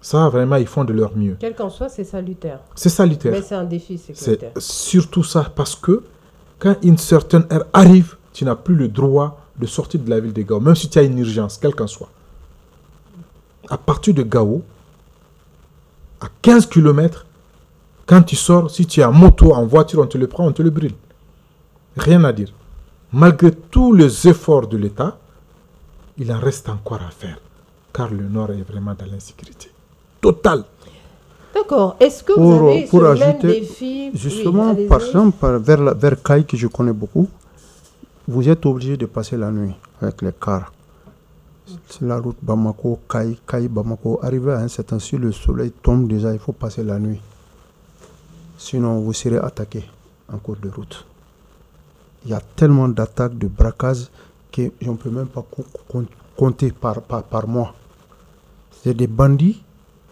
Ça, vraiment, ils font de leur mieux. Quel qu'en soit, c'est salutaire. C'est salutaire. Mais c'est un défi C'est sécuritaire. surtout ça, parce que quand une certaine heure arrive, tu n'as plus le droit de sortir de la ville de Gao, même si tu as une urgence, quelle qu'en soit. À partir de Gao, à 15 km, quand tu sors, si tu es en moto, en voiture, on te le prend, on te le brûle. Rien à dire. Malgré tous les efforts de l'État, il en reste encore à faire, car le Nord est vraiment dans l'insécurité. total. D'accord. Est-ce que vous avez ce même défi? Justement, par exemple, vers Caille, que je connais beaucoup, vous êtes obligé de passer la nuit avec les cars. C'est la route Bamako, Caille, Bamako. Arrivé à un certain si le soleil tombe déjà, il faut passer la nuit. Sinon, vous serez attaqué en cours de route. Il y a tellement d'attaques, de braquages que je ne peux même pas compter par mois. C'est des bandits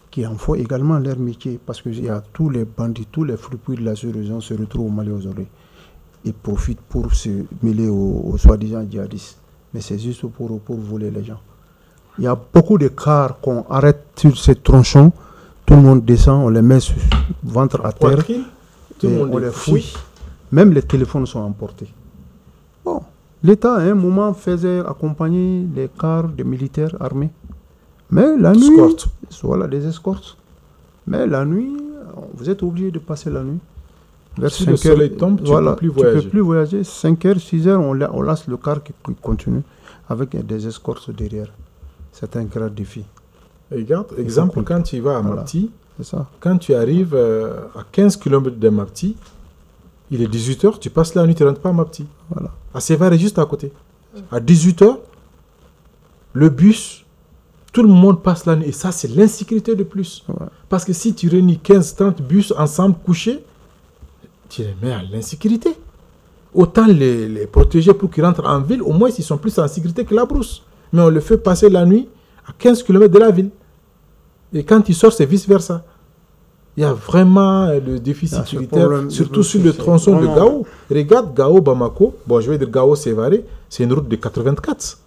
qui en font également leur métier parce qu'il y a tous les bandits, tous les fripouilles de la sous-région se retrouvent au Mali aujourd'hui. Ils profitent pour se mêler aux soi-disant djihadistes. Mais c'est juste pour voler les gens. Il y a beaucoup de cars qu'on arrête sur ces tronçons. Tout le monde descend, on les met sur ventre à terre. Tout le monde on les fouille. Même les téléphones sont emportés. Bon, l'État à un moment faisait accompagner les cars de militaires armés. Mais la nuit, voilà des escortes. Mais la nuit, vous êtes obligé de passer la nuit. Vers si le soleil tombe, tu ne peux plus voyager. 5h, 6h, on lance le car qui continue avec des escortes derrière. C'est un grand défi. Regarde, exemple, quand tu vas à Mapti, ça. Quand tu arrives à 15 km de Mapti, il est 18h, tu passes la nuit, tu ne rentres pas à Mapti. Voilà. À Sévar est juste à côté. À 18h, le bus, tout le monde passe la nuit. Et ça, c'est l'insécurité de plus. Ouais. Parce que si tu réunis 15-30 bus ensemble couchés, tu les mets à l'insécurité. Autant les protéger pour qu'ils rentrent en ville, au moins ils sont plus en sécurité que la brousse. Mais on le fait passer la nuit à 15 km de la ville. Et quand ils sortent, c'est vice-versa. Il y a vraiment le défi sécuritaire, surtout sur le tronçon de Gao. Regarde Gao-Bamako, bon je vais dire Gao-Sévaré, c'est une route de 84.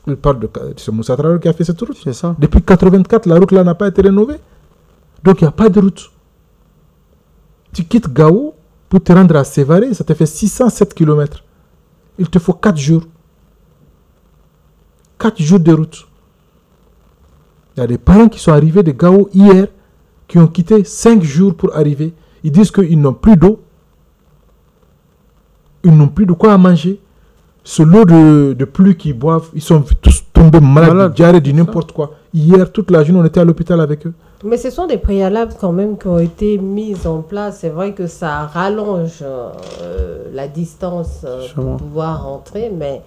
Il parle de... C'est Moussa Traoré qui a fait cette route. C'est ça. Depuis 84, la route là n'a pas été rénovée. Donc il n'y a pas de route. Tu quittes Gao pour te rendre à Sévaré, ça te fait 607 km. Il te faut 4 jours. 4 jours de route. Il y a des parents qui sont arrivés de Gao hier, qui ont quitté 5 jours pour arriver. Ils disent qu'ils n'ont plus d'eau. Ils n'ont plus de quoi à manger. Ce lot de pluie qu'ils boivent, ils sont tous tombés malades, diarrhée, du n'importe quoi. Hier, toute la journée, on était à l'hôpital avec eux. Mais ce sont des préalables quand même qui ont été mis en place. C'est vrai que ça rallonge la distance pour pouvoir rentrer, mais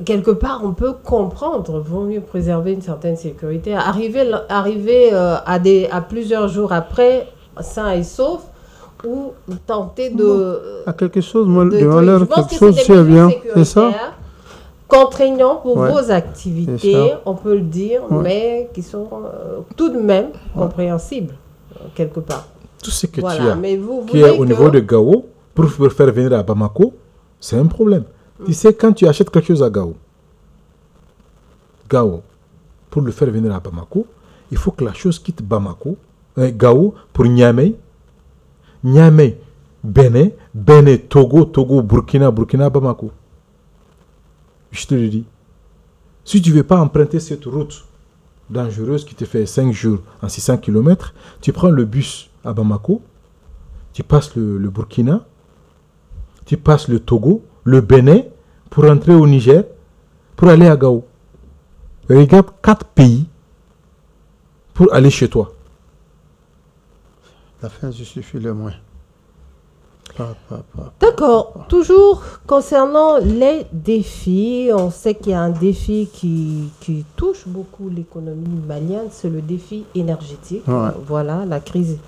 quelque part, on peut comprendre. Il vaut mieux préserver une certaine sécurité. Arriver à plusieurs jours après, sain et sauf, ou tenter de... À quelque chose de valeur, quelque chose c'est bien. C'est ça. Contraignants pour vos activités, on peut le dire, mais qui sont tout de même compréhensibles, quelque part. Tout ce que tu as, mais qui est au niveau de Gao, pour faire venir à Bamako, c'est un problème. Tu sais, quand tu achètes quelque chose à Gao, pour le faire venir à Bamako, il faut que la chose quitte Gao pour Niamey, Bénin, Togo, Burkina, Bamako. Je te le dis. Si tu ne veux pas emprunter cette route dangereuse qui te fait 5 jours en 600 km, tu prends le bus à Bamako, tu passes le Burkina, tu passes le Togo, le Bénin, pour rentrer au Niger, pour aller à Gao. Regarde 4 pays pour aller chez toi. La fin justifie le moins. D'accord. Toujours concernant les défis, on sait qu'il y a un défi qui touche beaucoup l'économie malienne, c'est le défi énergétique. Ouais. Voilà, la crise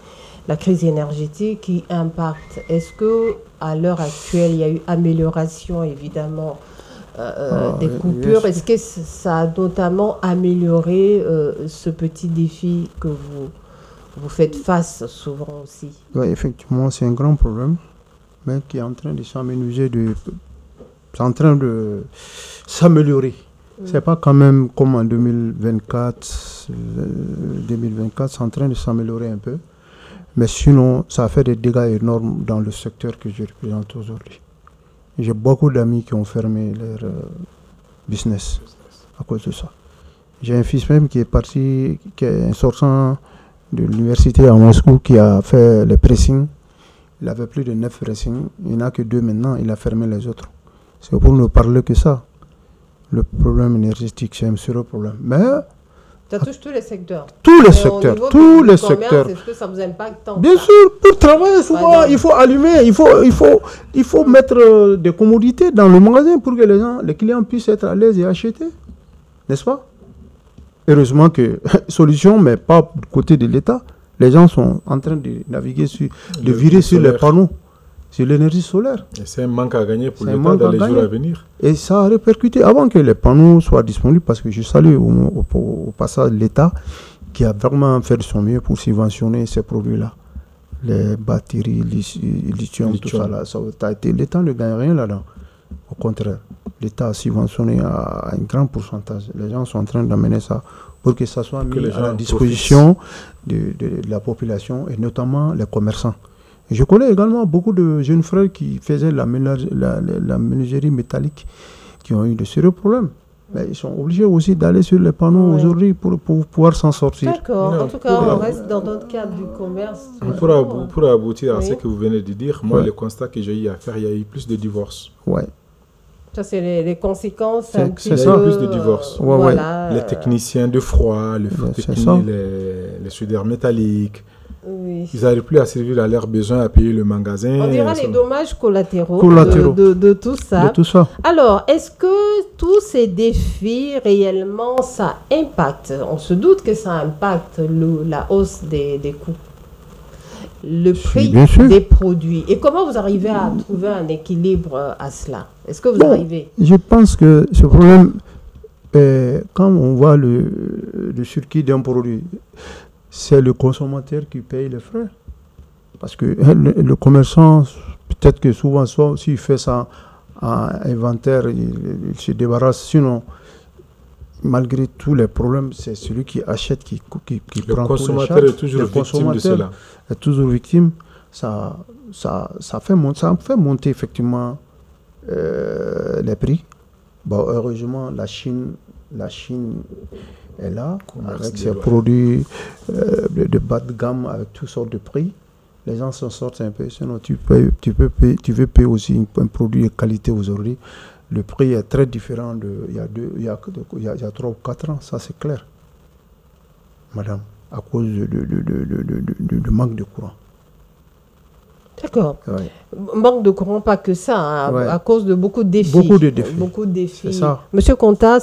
énergétique qui impacte. Est-ce que à l'heure actuelle, il y a eu amélioration évidemment des coupures? Est-ce que ça a notamment amélioré ce petit défi que vous faites face souvent aussi? Oui, effectivement, c'est un grand problème, mais qui est en train de s'améliorer. C'est pas quand même comme en 2024, c'est en train de s'améliorer un peu. Mais sinon, ça a fait des dégâts énormes dans le secteur que je représente aujourd'hui. J'ai beaucoup d'amis qui ont fermé leur business à cause de ça. J'ai un fils même qui est parti, qui est un sortant de l'université à Moscou, qui a fait les pressings. Il avait plus de 9 pressings. Il n'y en a que 2 maintenant. Il a fermé les autres. C'est pour ne parler que ça. Le problème énergétique, c'est un sérieux problème. Mais Ça touche tous les secteurs. Tous les Mais secteurs, au niveau tous du les commerce, secteurs. est-ce que ça vous impacte tant que Bien ça? sûr, pour travailler souvent, Ouais, il faut allumer, il faut mettre des commodités dans le magasin pour que les clients puissent être à l'aise et acheter. N'est-ce pas? Heureusement que solution, mais pas du côté de l'État. Les gens sont en train de naviguer de virer sur les panneaux, sur l'énergie solaire. Et c'est un manque à gagner pour C'est un l'État manque dans à les jours gagner. à venir. Et ça a répercuté avant que les panneaux soient disponibles, parce que je salue au passage l'État qui a vraiment fait de son mieux pour subventionner ces produits-là. Les batteries, lithium, tout ça là. L'État ne gagne rien là-dedans. Au contraire, l'État a subventionné à un grand pourcentage. Les gens sont en train d'amener ça pour que ça soit mis à la disposition de la population et notamment les commerçants. Et je connais également beaucoup de jeunes frères qui faisaient la menuiserie métallique qui ont eu de sérieux problèmes. Mais ils sont obligés aussi d'aller sur les panneaux aujourd'hui pour pouvoir s'en sortir. D'accord. En tout cas, on reste dans notre cadre du commerce. Pour aboutir à Oui. ce que vous venez de dire, moi, Ouais. le constat que j'ai eu à faire, il y a eu plus de divorces. Ouais. Ça, c'est les conséquences. C'est- un petit c'est peu, ça. Plus de divorces. Ouais, ouais. voilà, Les techniciens de froid, c'est ça. les soudeurs métalliques, oui. ils n'arrivent plus à servir à leurs besoins, à payer le magasin. On dira Ça- les dommages collatéraux, Collatéraux. de tout ça. De tout ça. Alors, est-ce que tous ces défis, réellement, ça impacte? On se doute que ça impacte la hausse des coûts, le prix bien sûr. des produits. Et comment vous arrivez à trouver un équilibre à cela? Est-ce que vous Bon, arrivez? Je pense que ce problème, quand on voit le circuit d'un produit, c'est le consommateur qui paye les frais. Parce que le commerçant, peut-être que souvent, s'il fait ça en inventaire, il se débarrasse. Sinon, malgré tous les problèmes, c'est celui qui achète qui Le prend tous les consommateur charges. est toujours Le victime de consommateur cela. est toujours victime. Ça fait monter effectivement les prix. Bon, heureusement, la Chine est là, Commerce avec ses déloyal. produits de bas de gamme, avec toutes sortes de prix. Les gens s'en sortent un peu. Sinon, tu veux payer aussi un produit de qualité aujourd'hui. Le prix est très différent il y a 3 ou 4 ans, ça c'est clair. Madame, à cause du manque de courant. D'accord. Ouais. Manque de courant, pas que ça, hein, Ouais. à cause de beaucoup de défis. Beaucoup de défis. Beaucoup de défis. C'est ça. Monsieur Conta,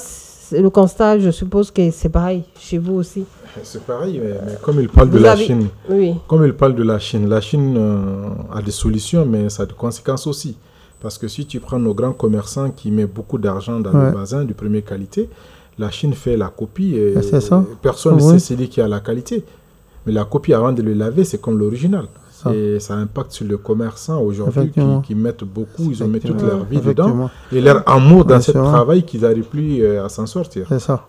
le constat, je suppose que c'est pareil chez vous aussi. C'est pareil, mais comme il parle de Vous la avez- Chine, Oui. comme il parle de la Chine a des solutions, mais ça a des conséquences aussi. Parce que si tu prends nos grands commerçants qui mettent beaucoup d'argent dans Ouais. le bazin de première qualité, la Chine fait la copie et C'est ça. personne ne Ouais. sait celui qui a la qualité. Mais la copie, avant de le laver, c'est comme l'original. Ça. Et ça impacte sur les commerçants aujourd'hui Effectivement. qui mettent beaucoup, ils ont mis toute Effectivement. leur vie dedans. Effectivement. Et leur amour dans ce Effectivement. travail qu'ils n'arrivent plus à s'en sortir. C'est ça.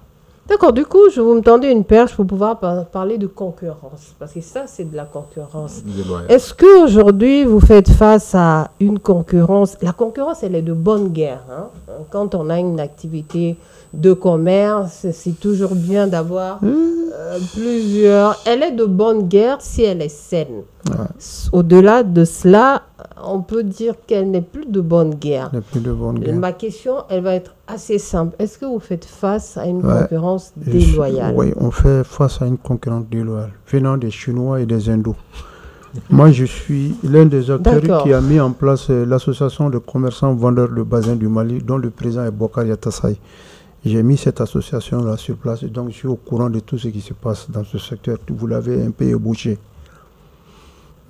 D'accord, du coup, je vous me tendais une perche pour pouvoir parler de concurrence. Parce que ça, c'est de la concurrence. Déloyal. Est-ce qu'aujourd'hui, vous faites face à une concurrence? La concurrence, elle est de bonne guerre. Hein? Quand on a une activité de commerce, c'est toujours bien d'avoir plusieurs. Elle est de bonne guerre si elle est saine. Ouais. Au-delà de cela, on peut dire qu'elle n'est plus de bonne guerre. Il n'y a plus de bonne guerre. Ma question, elle va être assez simple. Est-ce que vous faites face à une Ouais. concurrence déloyale? Oui, on fait face à une concurrence déloyale venant des Chinois et des Indos. Moi, je suis l'un des acteurs D'accord. qui a mis en place l'association de commerçants vendeurs de bassin du Mali, dont le président est Bokar Yatassaï. J'ai mis cette association-là sur place, et donc je suis au courant de tout ce qui se passe dans ce secteur. Vous l'avez un peu ébauché.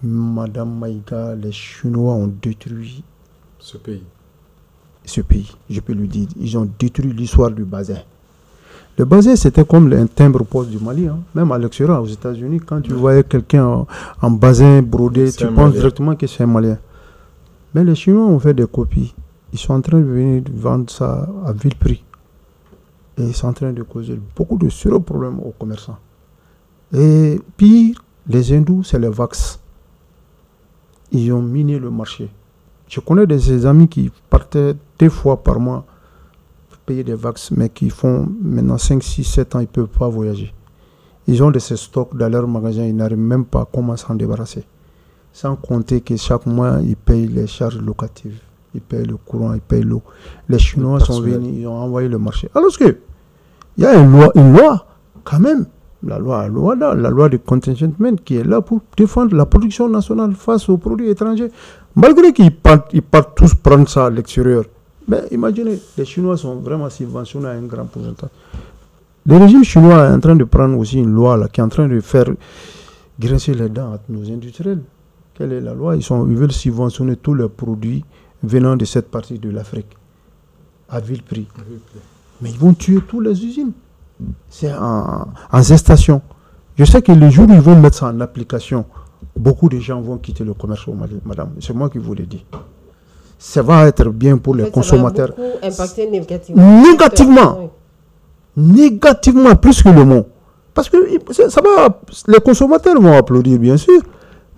Madame Maïga, les Chinois ont détruit Ce pays. ce pays, je peux le dire. Ils ont détruit l'histoire du bassin. Le bassin, c'était comme un timbre-poste du Mali. Hein. Même à l'extérieur, aux États-Unis, quand tu voyais quelqu'un en bassin brodé, C'est tu un penses Malien. directement que c'est un Malien. Mais les Chinois ont fait des copies. Ils sont en train de venir vendre ça à vil prix. Et ils sont en train de causer beaucoup de sérieux problèmes aux commerçants. Et pire, les hindous, c'est les Vax. Ils ont miné le marché. Je connais des amis qui partaient 2 fois par mois pour payer des Vax, mais qui font maintenant 5, 6, 7 ans, ils ne peuvent pas voyager. Ils ont de ces stocks dans leur magasin, ils n'arrivent même pas à comment s'en débarrasser. Sans compter que chaque mois, ils payent les charges locatives. Ils payent le courant, ils payent l'eau. Les Chinois sont venus, ils ont envoyé le marché. Alors que il y a une loi quand même, la loi de contingentment qui est là pour défendre la production nationale face aux produits étrangers. Malgré qu'ils partent tous prendre ça à l'extérieur. Mais imaginez, les Chinois sont vraiment subventionnés à un grand pourcentage. Le régime chinois est en train de prendre aussi une loi là, qui est en train de faire grincer les dents à nos industriels. Quelle est la loi? Ils veulent subventionner tous les produits venant de cette partie de l'Afrique à vil prix. Mais ils vont tuer toutes les usines. C'est en gestation. Je sais que le jour où ils vont mettre ça en application, beaucoup de gens vont quitter le commerce au Mali, madame. C'est moi qui vous l'ai dit. Ça va être bien pour les consommateurs. Ça va beaucoup impacter négativement. Négativement. Oui. Négativement, plus que le mot. Parce que ça va, les consommateurs vont applaudir, bien sûr.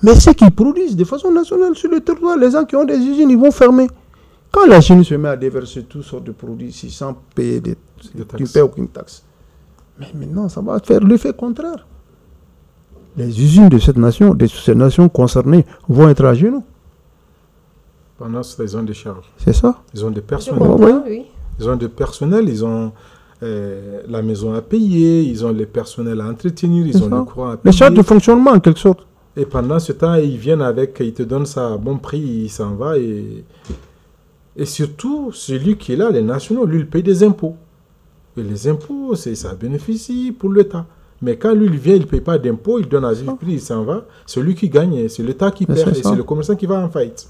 Mais ceux qui produisent de façon nationale sur le territoire, les gens qui ont des usines, ils vont fermer. Quand la Chine se met à déverser toutes sortes de produits ici sans payer tu ne payes aucune taxe. Mais maintenant, ça va faire l'effet contraire. Les usines de cette nation, de ces nations concernées, vont être à genoux. Pendant ce temps, ils ont des charges. C'est ça. Ils ont des personnels. Oui. Ils ont des personnels, ils ont la maison à payer, ils ont les personnels à entretenir, ils ont le courant à payer. Les charges de fonctionnement, en quelque sorte. Et pendant ce temps, ils viennent ils te donnent ça à bon prix, il s'en va. Et surtout, celui qui est là, les nationaux, lui, il paye des impôts. Et les impôts, ça bénéficie pour l'État. Mais quand lui, il vient, il ne paye pas d'impôts, il donne à vil prix, il s'en va. Celui qui gagne, c'est l'État qui perd, et c'est le commerçant qui va en faillite.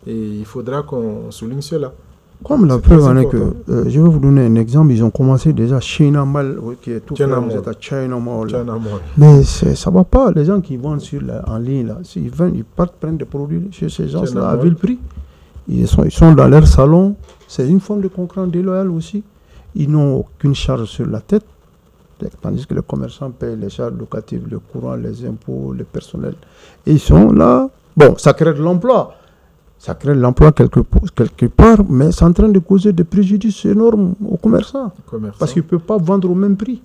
Et il faudra qu'on souligne cela. Comme la preuve en est que, je vais vous donner un exemple, ils ont commencé déjà China Mall, qui est tout près, vous êtes à China Mall. Mais ça ne va pas, les gens qui vendent en ligne, là, ils partent prendre des produits chez ces gens-là à vil prix. Ils sont dans leur salon, c'est une forme de concurrence déloyale aussi. Ils n'ont aucune charge sur la tête, tandis que les commerçants payent les charges locatives, le courant, les impôts, le personnel. Et ils sont là, bon, ça crée de l'emploi. Ça crée de l'emploi quelque part, mais c'est en train de causer des préjudices énormes aux commerçants. Parce qu'ils ne peuvent pas vendre au même prix.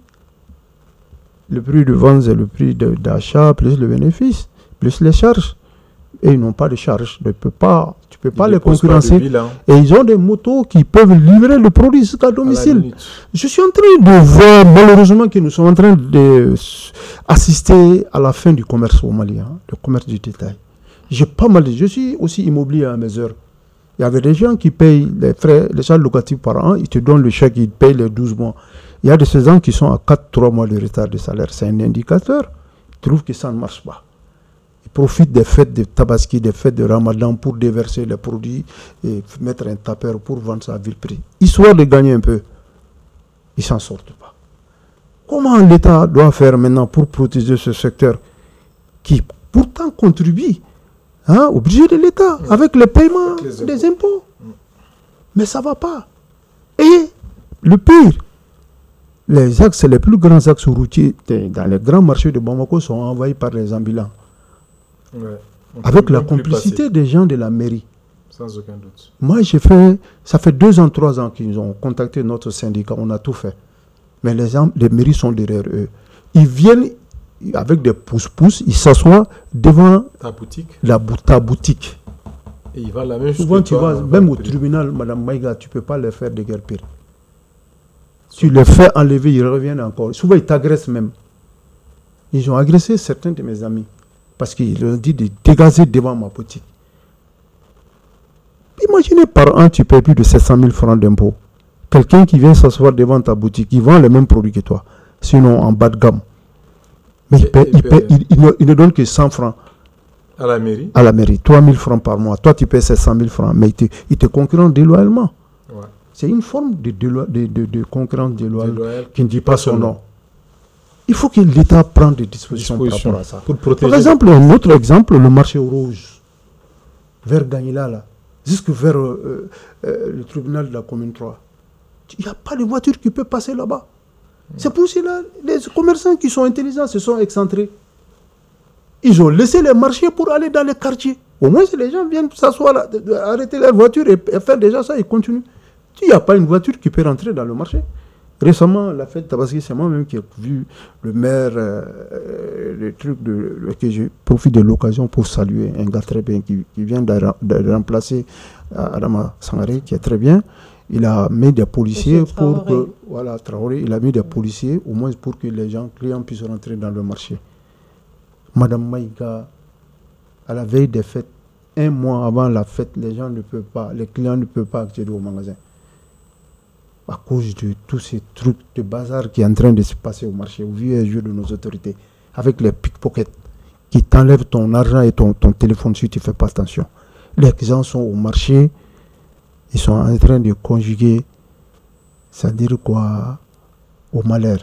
Le prix de vente, c'est le prix d'achat, plus le bénéfice, plus les charges. Et ils n'ont pas de charges. Tu ne peux pas les concurrencer. Et ils ont des motos qui peuvent livrer le produit jusqu'à domicile. Je suis en train de voir, malheureusement, que nous sommes en train d'assister à la fin du commerce au Mali, le commerce du détail. Je suis aussi immobilier à mes heures. Il y avait des gens qui payent les frais, les charges locatives par an, ils te donnent le chèque, ils payent les 12 mois. Il y a de ces gens qui sont à 4-3 mois de retard de salaire. C'est un indicateur. Ils trouvent que ça ne marche pas. Ils profitent des fêtes de Tabaski, des fêtes de Ramadan pour déverser les produits et mettre un tapeur pour vendre ça à vil prix. Histoire de gagner un peu. Ils ne s'en sortent pas. Comment l'État doit faire maintenant pour protéger ce secteur qui pourtant contribue au budget de l'État avec le paiement des impôts? Mais ça ne va pas. Et le pire, les plus grands axes routiers dans les grands marchés de Bamako sont envahis par les ambulants. Ouais, avec la complicité des gens de la mairie. Sans aucun doute. Moi, ça fait 2 ans, 3 ans qu'ils ont contacté notre syndicat, on a tout fait. Mais les mairies sont derrière eux. Ils viennent avec des pouces-pouces, ils s'assoient devant ta boutique. Ta boutique. Et ils vont la même chose. Souvent, tu vas, même au tribunal, Madame Maïga, tu ne peux pas les faire de guerre pire. Tu les fais enlever, ils reviennent encore. Souvent, ils t'agressent même. Ils ont agressé certains de mes amis. Parce qu'ils ont dit de dégager devant ma boutique. Imaginez par an, tu payes plus de 700 000 francs d'impôts. Quelqu'un qui vient s'asseoir devant ta boutique, il vend les mêmes produits que toi, sinon en bas de gamme. Mais il ne donne que 100 francs. À la mairie? À la mairie, 3 000 francs par mois. Toi, tu payes 700 000 francs, mais il te concurrence déloyalement. Ouais. C'est une forme de concurrence déloyale qui ne dit pas son nom. Il faut que l'État prenne des dispositions par rapport à ça. Pour protéger. Par exemple, un autre exemple, le marché rouge, vers Ganila, là, jusque vers le tribunal de la commune 3. Il n'y a pas de voiture qui peut passer là-bas. C'est pour cela les commerçants qui sont intelligents se sont excentrés. Ils ont laissé les marchés pour aller dans les quartiers. Au moins, si les gens viennent s'asseoir, arrêter leur voiture et faire déjà ça, ils continuent. Il n'y a pas une voiture qui peut rentrer dans le marché. Récemment, la fête Tabaski, c'est moi-même qui ai vu le maire, le truc que je profite de l'occasion pour saluer un gars très bien qui vient de remplacer Adama Sangaré, qui est très bien. il a mis des policiers Monsieur pour Traoré. que, voilà, Traoré, il a mis des policiers au moins pour que les clients puissent rentrer dans le marché. Madame Maïga, à la veille des fêtes, un mois avant la fête, les clients ne peuvent pas accéder au magasin. À cause de tous ces trucs de bazar qui est en train de se passer au marché, au vieux jeu de nos autorités, avec les pickpockets qui t'enlèvent ton argent et ton téléphone si tu ne fais pas attention. Les gens sont au marché, ils sont en train de conjuguer, c'est-à-dire quoi, au malheur.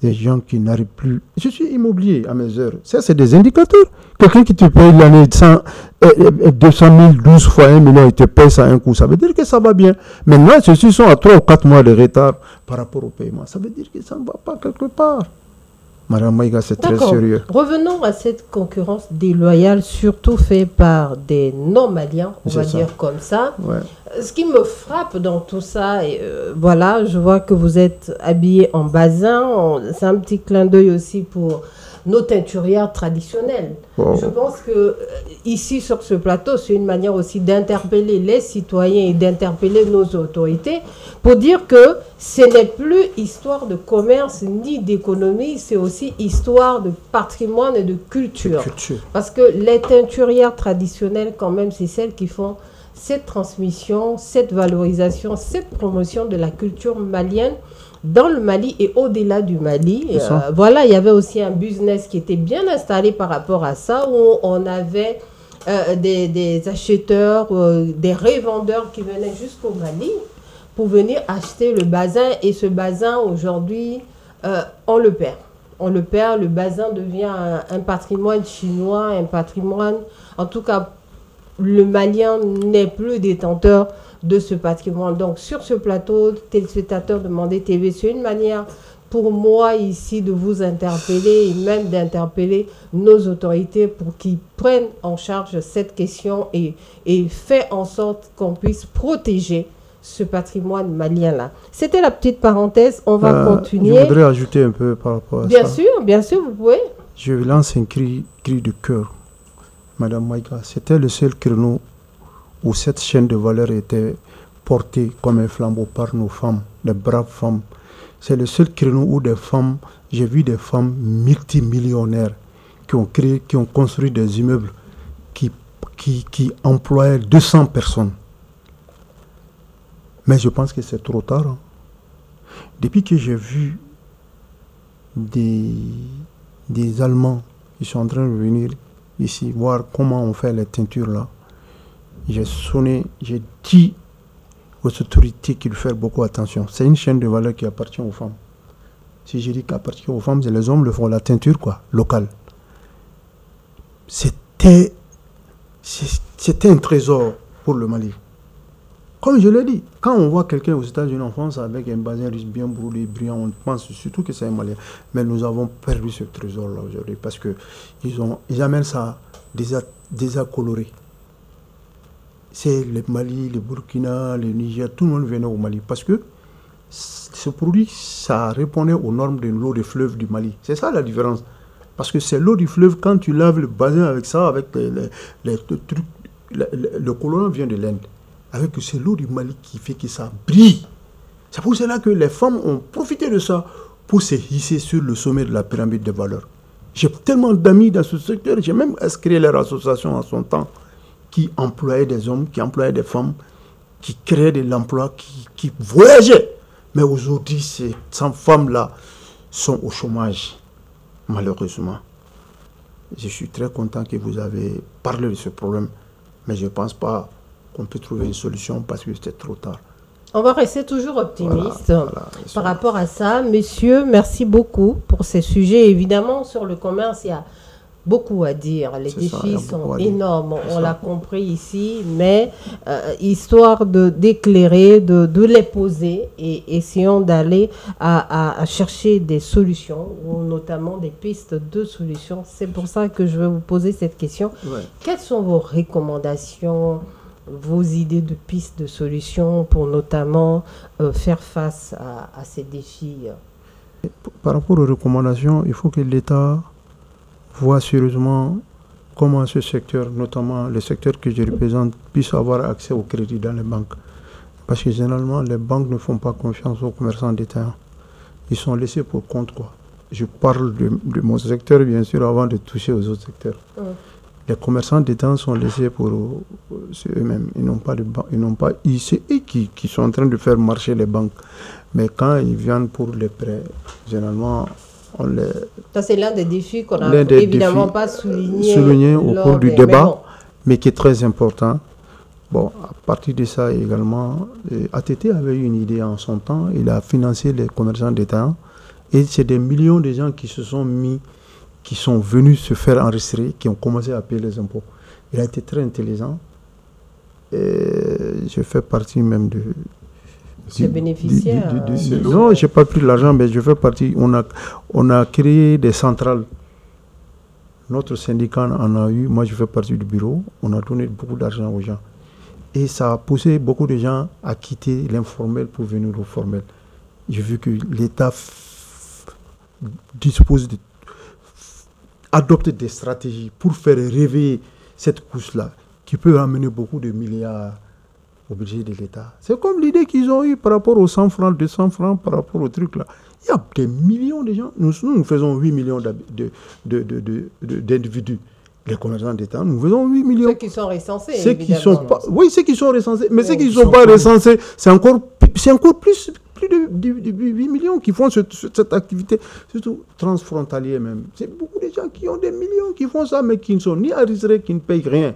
Des gens qui n'arrivent plus. Je suis immobilier à mes heures. Ça, c'est des indicateurs. Quelqu'un qui te paye l'année 200 000, 12 fois 1 million, il te paye ça un coup. Ça veut dire que ça va bien. Maintenant, ceux-ci sont à 3 ou 4 mois de retard par rapport au paiement. Ça veut dire que ça ne va pas quelque part. Madame Maïga, c'est très sérieux. Revenons à cette concurrence déloyale, surtout faite par des non-maliens, on va dire comme ça. Ouais. Ce qui me frappe dans tout ça, voilà, je vois que vous êtes habillé en basin. C'est un petit clin d'œil aussi pour nos teinturières traditionnelles. Oh. Je pense que ici, sur ce plateau, c'est une manière aussi d'interpeller les citoyens et d'interpeller nos autorités pour dire que ce n'est plus histoire de commerce ni d'économie, c'est aussi histoire de patrimoine et de culture. Parce que les teinturières traditionnelles, quand même, c'est celles qui font cette transmission, cette valorisation, cette promotion de la culture malienne dans le Mali et au-delà du Mali. Voilà, il y avait aussi un business qui était bien installé par rapport à ça, où on avait des acheteurs, des revendeurs qui venaient jusqu'au Mali pour venir acheter le basin. Et ce basin, aujourd'hui, on le perd. On le perd, le basin devient un patrimoine chinois, un patrimoine, en tout cas, le Malien n'est plus détenteur de ce patrimoine. Donc, sur ce plateau, téléspectateurs de Mandé TV, c'est une manière pour moi ici de vous interpeller et même d'interpeller nos autorités pour qu'ils prennent en charge cette question et faire en sorte qu'on puisse protéger ce patrimoine malien-là. C'était la petite parenthèse, on va continuer. Je voudrais ajouter un peu par rapport à ça. Bien sûr, vous pouvez. Je lance un cri de cœur. Madame Maïga, c'était le seul créneau où cette chaîne de valeur était portée comme un flambeau par nos femmes, des braves femmes. C'est le seul créneau où des femmes, j'ai vu des femmes multimillionnaires qui ont construit des immeubles qui employaient 200 personnes. Mais je pense que c'est trop tard. Hein. Depuis que j'ai vu des Allemands qui sont en train de venir ici, voir comment on fait les teintures là. J'ai dit aux autorités qu'il faut faire beaucoup attention. C'est une chaîne de valeur qui appartient aux femmes. Si je dis qu'elle appartient aux femmes, c'est les hommes le font, la teinture quoi, locale. C'était un trésor pour le Mali. Comme je l'ai dit, quand on voit quelqu'un aux États-Unis en France avec un basin russe bien brûlé, brillant, on pense surtout que c'est un Malien. Mais nous avons perdu ce trésor-là aujourd'hui parce qu'ils amènent ça déjà coloré. C'est le Mali, le Burkina, le Niger, tout le monde venait au Mali parce que ce produit, ça répondait aux normes de l'eau des fleuves du Mali. C'est ça la différence. Parce que c'est l'eau du fleuve, quand tu laves le basin avec ça, avec les trucs, le colorant vient de l'Inde. Avec que c'est l'eau du Mali qui fait que ça brille. C'est pour cela que les femmes ont profité de ça pour se hisser sur le sommet de la pyramide de valeur. J'ai tellement d'amis dans ce secteur, j'ai même inscrit leur association en son temps, qui employaient des hommes, qui employaient des femmes, qui créaient de l'emploi, qui voyageaient. Mais aujourd'hui, ces femmes-là sont au chômage, malheureusement. Je suis très content que vous avez parlé de ce problème, mais je ne pense pas qu'on peut trouver une solution parce que c'est trop tard. On va rester toujours optimiste voilà, par rapport à ça. Messieurs, merci beaucoup pour ces sujets. Évidemment, sur le commerce, il y a beaucoup à dire. Les défis sont énormes, on l'a compris ici, mais histoire d'éclairer, de les poser et essayons d'aller à chercher des solutions, ou notamment des pistes de solutions. C'est pour ça que je vais vous poser cette question. Ouais. Quelles sont vos recommandations, vos idées de pistes de solutions pour notamment faire face à ces défis? Par rapport aux recommandations, il faut que l'État voit sérieusement comment ce secteur, notamment le secteur que je représente, puisse avoir accès au crédit dans les banques. Parce que généralement, les banques ne font pas confiance aux commerçants détaillants. Ils sont laissés pour compte, quoi. Je parle de mon secteur, bien sûr, avant de toucher aux autres secteurs. Les commerçants détaillants sont laissés pour eux-mêmes. Ils n'ont pas de banque, c'est eux qui sont en train de faire marcher les banques. Mais quand ils viennent pour les prêts, généralement, on les... Ça, c'est l'un des défis qu'on n'a évidemment pas souligné au cours du débat, mais qui est très important. Bon, à partir de ça également, ATT avait eu une idée en son temps. Il a financé les commerçants détaillants. Et c'est des millions de gens qui se sont mis, qui sont venus se faire enregistrer, qui ont commencé à payer les impôts. Il a été très intelligent. Et je fais partie même de... C'est bénéficiaire. Non, je n'ai pas pris l'argent, mais je fais partie. On a créé des centrales. Notre syndicat en a eu. Moi, je fais partie du bureau. On a donné beaucoup d'argent aux gens. Et ça a poussé beaucoup de gens à quitter l'informel pour venir au formel. J'ai vu que l'État dispose d'adopter des stratégies pour faire réveiller cette couche-là, qui peut amener beaucoup de milliards au budget de l'État. C'est comme l'idée qu'ils ont eue par rapport aux 100 francs, 200 francs, par rapport au truc là. Il y a des millions de gens. Nous faisons 8 millions d'individus. Les commerçants d'État, nous faisons 8 millions. Ceux qui sont recensés, évidemment. Oui, ceux qui sont recensés. Mais ceux qui ne sont pas recensés, c'est encore plus de 8 millions qui font cette activité, surtout transfrontalier même. C'est beaucoup de gens qui ont des millions qui font ça, mais qui ne sont ni enregistrés, qui ne payent rien.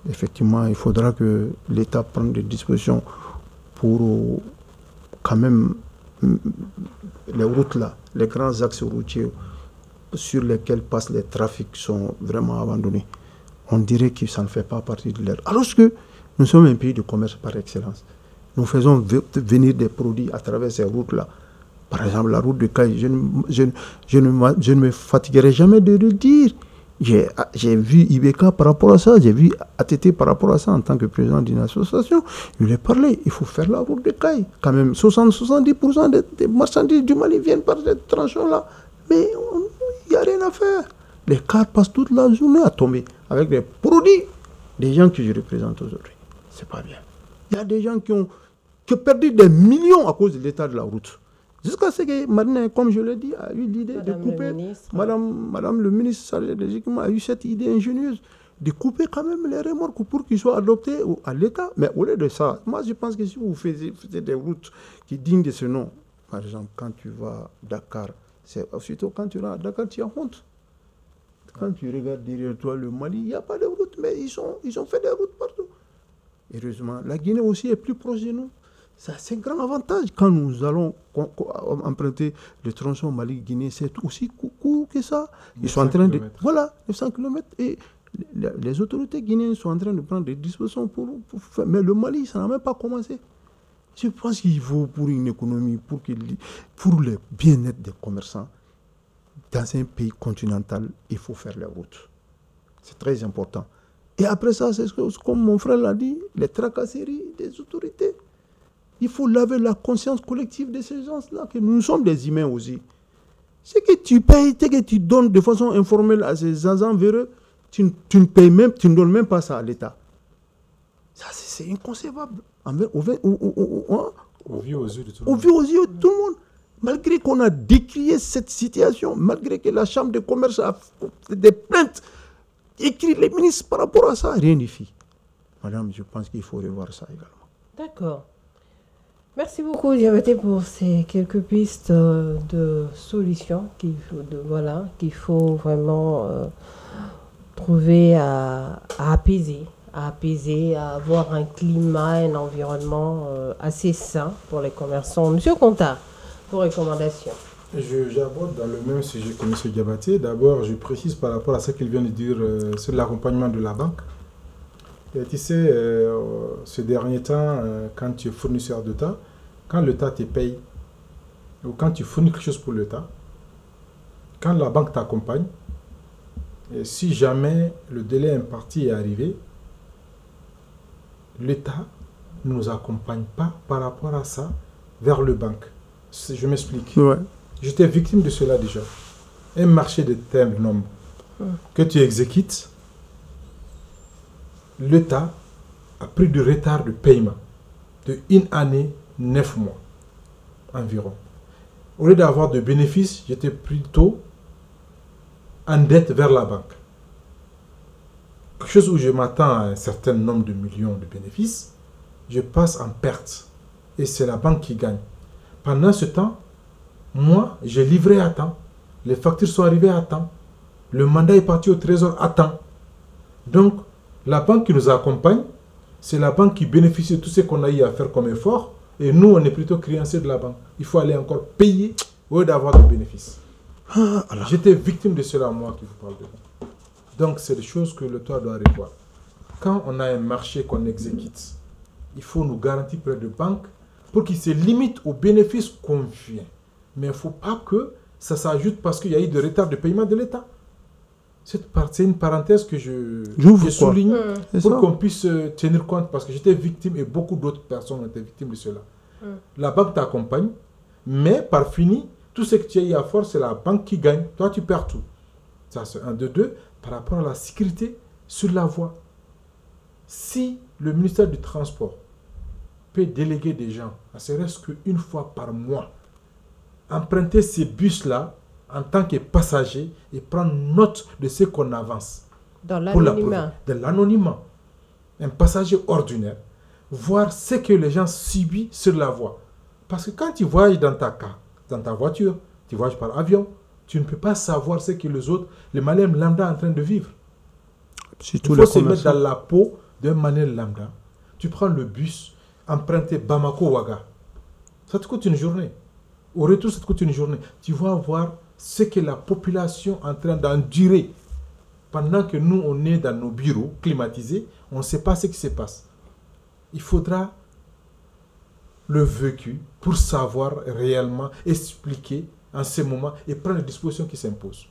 Effectivement, il faudra que l'État prenne des dispositions pour quand même les routes là, les grands axes routiers sur lesquels passent les trafics sont vraiment abandonnés. On dirait que ça ne fait pas partie de l'air. Alors que nous sommes un pays de commerce par excellence. Nous faisons venir des produits à travers ces routes-là. Par exemple, la route de Caille, je ne me fatiguerai jamais de le dire. J'ai vu Ibeka par rapport à ça, j'ai vu ATT par rapport à ça en tant que président d'une association. Je lui ai parlé, il faut faire la route de Caille. Quand même, 70% des marchandises du Mali viennent par cette tranchant-là. Mais il n'y a rien à faire. Les cars passent toute la journée à tomber avec des produits des gens que je représente aujourd'hui. C'est pas bien. Il y a des gens qui ont perdu des millions à cause de l'état de la route. Jusqu'à ce que maintenant, comme je l'ai dit, a eu l'idée de couper. Madame le ministre chargé des équipements a eu cette idée ingénieuse de couper quand même les remorques pour qu'ils soient adoptés à l'État. Mais au lieu de ça, moi je pense que si vous faisiez des routes qui dignent de ce nom, par exemple, quand tu vas à Dakar, c'est aussitôt quand tu vas à Dakar, tu as honte. Quand tu regardes derrière toi le Mali, il n'y a pas de route, mais ils ont fait des routes partout. Heureusement, la Guinée aussi est plus proche de nous. Ça, c'est un grand avantage. Quand nous allons emprunter le tronçon Mali-Guinée, c'est aussi court que ça. Ils sont en train de... Voilà, 900 km. Et les autorités guinéennes sont en train de prendre des dispositions pour faire... Mais le Mali, ça n'a même pas commencé. Je pense qu'il faut, pour une économie, pour le bien-être des commerçants, dans un pays continental, il faut faire les routes. C'est très important. Et après ça, c'est comme mon frère l'a dit, les tracasseries des autorités. Il faut laver la conscience collective de ces gens-là, que nous sommes des humains aussi. C'est que tu payes, c'est que tu donnes de façon informelle à ces agents véreux, tu ne payes même, tu ne donnes même pas ça à l'État. Ça, c'est inconcevable. On vit aux yeux de tout le monde. Malgré qu'on a décrié cette situation, malgré que la Chambre de commerce a fait des plaintes, écrit les ministres par rapport à ça, rien n'y fit. Madame, je pense qu'il faut revoir ça également. D'accord. Merci beaucoup, Diabaté, pour ces quelques pistes de solutions qu'il faut vraiment trouver à apaiser, à avoir un climat, un environnement assez sain pour les commerçants. Monsieur Conta, vos recommandations. J'aborde dans le même sujet que M. Diabaté. D'abord, je précise par rapport à ce qu'il vient de dire sur l'accompagnement de la banque. Et tu sais, ces derniers temps, quand tu es fournisseur d'État, quand l'État te paye, ou quand tu fournis quelque chose pour l'État, quand la banque t'accompagne, et si jamais le délai imparti est arrivé, l'État ne nous accompagne pas par rapport à ça vers le banque. Je m'explique. Ouais. J'étais victime de cela déjà. Un marché de tel nombre que tu exécutes, l'État a pris du retard de paiement. de 1 année, 9 mois environ. Au lieu d'avoir de bénéfices, j'étais plutôt en dette vers la banque. Quelque chose où je m'attends à un certain nombre de millions de bénéfices, je passe en perte. Et c'est la banque qui gagne. Pendant ce temps, moi, j'ai livré à temps. Les factures sont arrivées à temps. Le mandat est parti au trésor à temps. Donc, la banque qui nous accompagne, c'est la banque qui bénéficie de tout ce qu'on a eu à faire comme effort. Et nous, on est plutôt créanciers de la banque. Il faut aller encore payer au lieu d'avoir de bénéfices. J'étais victime de cela, moi, qui vous parle de ça. Donc, c'est des choses que le toit doit revoir. Quand on a un marché qu'on exécute, il faut nous garantir près de banques pour qu'ils se limitent aux bénéfices qu'on vient. Mais il ne faut pas que ça s'ajoute parce qu'il y a eu de retard de paiement de l'État. C'est une parenthèse que je souligne pour qu'on puisse tenir compte, parce que j'étais victime et beaucoup d'autres personnes ont été victimes de cela. La banque t'accompagne, mais par fini, tout ce que tu as eu à faire, c'est la banque qui gagne. Toi, tu perds tout. Ça, c'est un de deux. Par rapport à la sécurité sur la voie, si le ministère du Transport peut déléguer des gens, ne serait-ce qu'une fois par mois, emprunter ces bus-là en tant que passager et prendre note de ce qu'on avance. Dans l'anonymat. De l'anonymat. Un passager ordinaire, voir ce que les gens subissent sur la voie. Parce que quand tu voyages dans ta voiture, tu voyages par avion, tu ne peux pas savoir ce que les autres, les Maliens lambda sont en train de vivre. Il faut se mettre dans la peau d'un Malien lambda. Tu prends le bus, emprunté Bamako-Ouaga. Ça te coûte une journée. Au retour, ça te coûte une journée. Tu vas voir ce que la population est en train d'endurer. Pendant que nous, on est dans nos bureaux climatisés, on ne sait pas ce qui se passe. Il faudra le vécu pour savoir réellement expliquer en ce moment et prendre les dispositions qui s'imposent.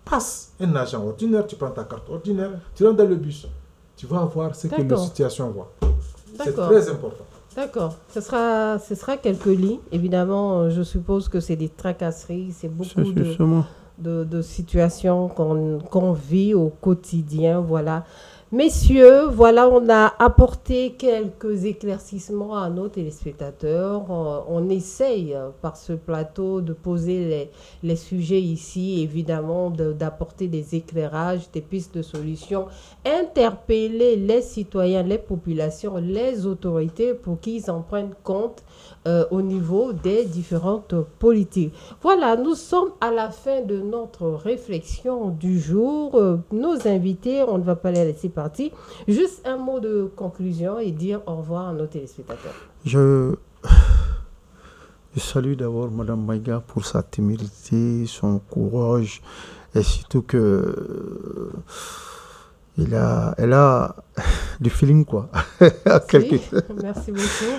Passe un agent ordinaire, tu prends ta carte ordinaire, tu rentres dans le bus. Tu vas voir ce que la situation voit. C'est très important. D'accord. Ce sera quelques lignes. Évidemment, je suppose que c'est des tracasseries, c'est beaucoup de situations qu'on vit au quotidien. Voilà. Messieurs, voilà, on a apporté quelques éclaircissements à nos téléspectateurs. On essaye par ce plateau de poser les sujets ici, évidemment, d'apporter des éclairages, des pistes de solutions, interpeller les citoyens, les populations, les autorités pour qu'ils en prennent compte au niveau des différentes politiques. Voilà, nous sommes à la fin de notre réflexion du jour. Nos invités, on ne va pas les laisser partir. Juste un mot de conclusion et dire au revoir à nos téléspectateurs. Je salue d'abord Mme Maïga pour sa timidité, son courage et surtout que elle a du feeling, quoi. Merci beaucoup.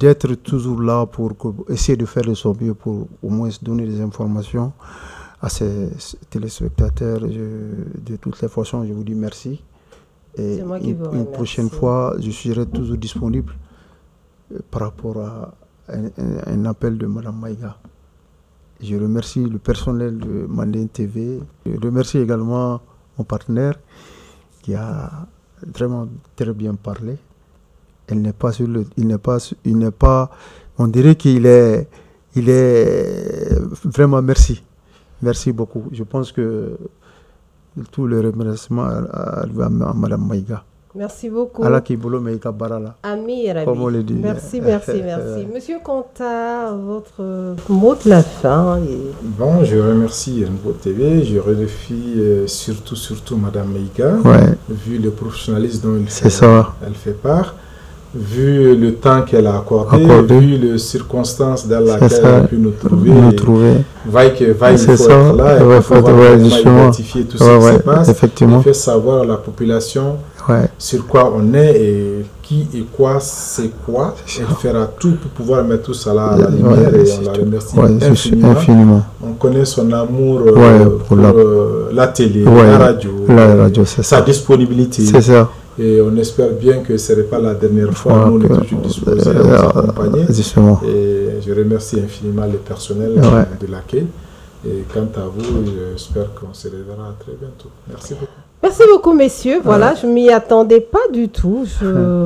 D'être toujours là pour essayer de faire de son mieux pour au moins donner des informations à ses téléspectateurs. De toutes les façons, je vous dis merci. Et une prochaine fois, je serai toujours disponible par rapport à un appel de Mme Maïga. Je remercie le personnel de Mandin TV. Je remercie également mon partenaire qui a vraiment très bien parlé. Il n'est pas, on dirait qu'il est vraiment merci. Merci beaucoup. Je pense que tous les remerciements à Mme Maïga. Merci beaucoup. Ami comme on le dit. Merci. Monsieur Konta, votre mot de la fin. Bon, je remercie Rengo TV, je remercie surtout Mme Maïga, vu le professionnalisme dont elle fait part, vu le temps qu'elle a accordé, vu les circonstances dans lesquelles elle a pu nous trouver. Il faut être là, il faut vraiment identifier tout ce qui se passe, et faire savoir à la population sur quoi on est et qui et quoi, c'est quoi. Elle fera tout pour pouvoir mettre tout ça là à la lumière et on la remercie infiniment. On connaît son amour pour la télé, la radio, sa disponibilité. C'est ça. Et on espère bien que ce n'est pas la dernière fois. Nous, on est toujours disposés à vous accompagner. Et je remercie infiniment le personnel de l'accueil. Et quant à vous, j'espère qu'on se reverra très bientôt. Merci beaucoup. Merci beaucoup, messieurs. Voilà, je m'y attendais pas du tout.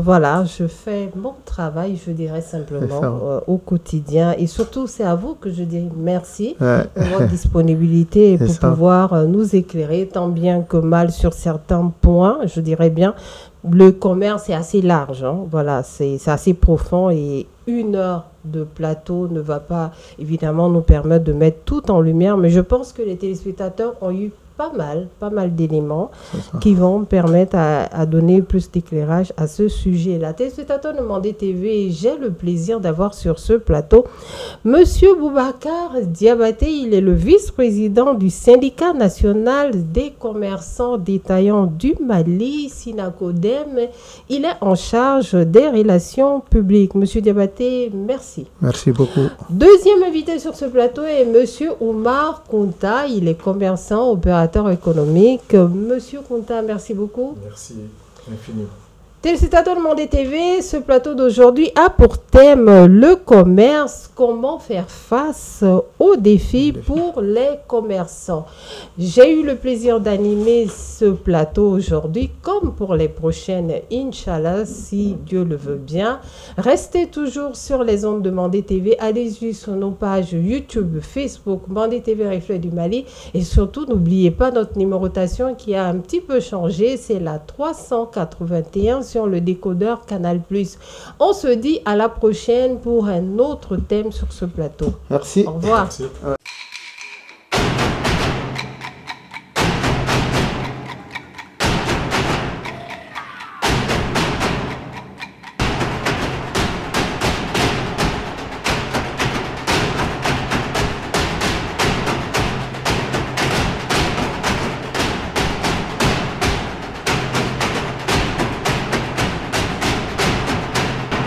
Voilà, je fais mon travail, je dirais simplement, au quotidien. Et surtout, c'est à vous que je dis merci pour votre disponibilité et pour pouvoir nous éclairer tant bien que mal sur certains points. Je dirais bien, le commerce est assez large. Hein. Voilà, c'est assez profond et 1 heure de plateau ne va pas évidemment nous permettre de mettre tout en lumière. Mais je pense que les téléspectateurs ont eu pas mal d'éléments qui vont permettre à donner plus d'éclairage à ce sujet-là. Téléspectateurs de Mandé TV, j'ai le plaisir d'avoir sur ce plateau Monsieur Boubacar Diabaté. Il est le vice-président du syndicat national des commerçants détaillants du Mali, Sinakodem. Il est en charge des relations publiques. Monsieur Diabaté, merci. Merci beaucoup. Deuxième invité sur ce plateau est Monsieur Oumar Kounta. Il est commerçant, opérateur économique. Monsieur Kounta, merci beaucoup. Merci infiniment. Téléspectateurs de Mandé TV, ce plateau d'aujourd'hui a pour thème le commerce, comment faire face aux défis pour les commerçants. J'ai eu le plaisir d'animer ce plateau aujourd'hui, comme pour les prochaines, Inch'Allah, si Dieu le veut bien. Restez toujours sur les ondes de Mandé TV, allez-y sur nos pages YouTube, Facebook, Mandé TV Reflet du Mali, et surtout n'oubliez pas notre numérotation qui a un petit peu changé, c'est la 381 sur le décodeur Canal+. On se dit à la prochaine pour un autre thème sur ce plateau. Merci. Au revoir. Merci.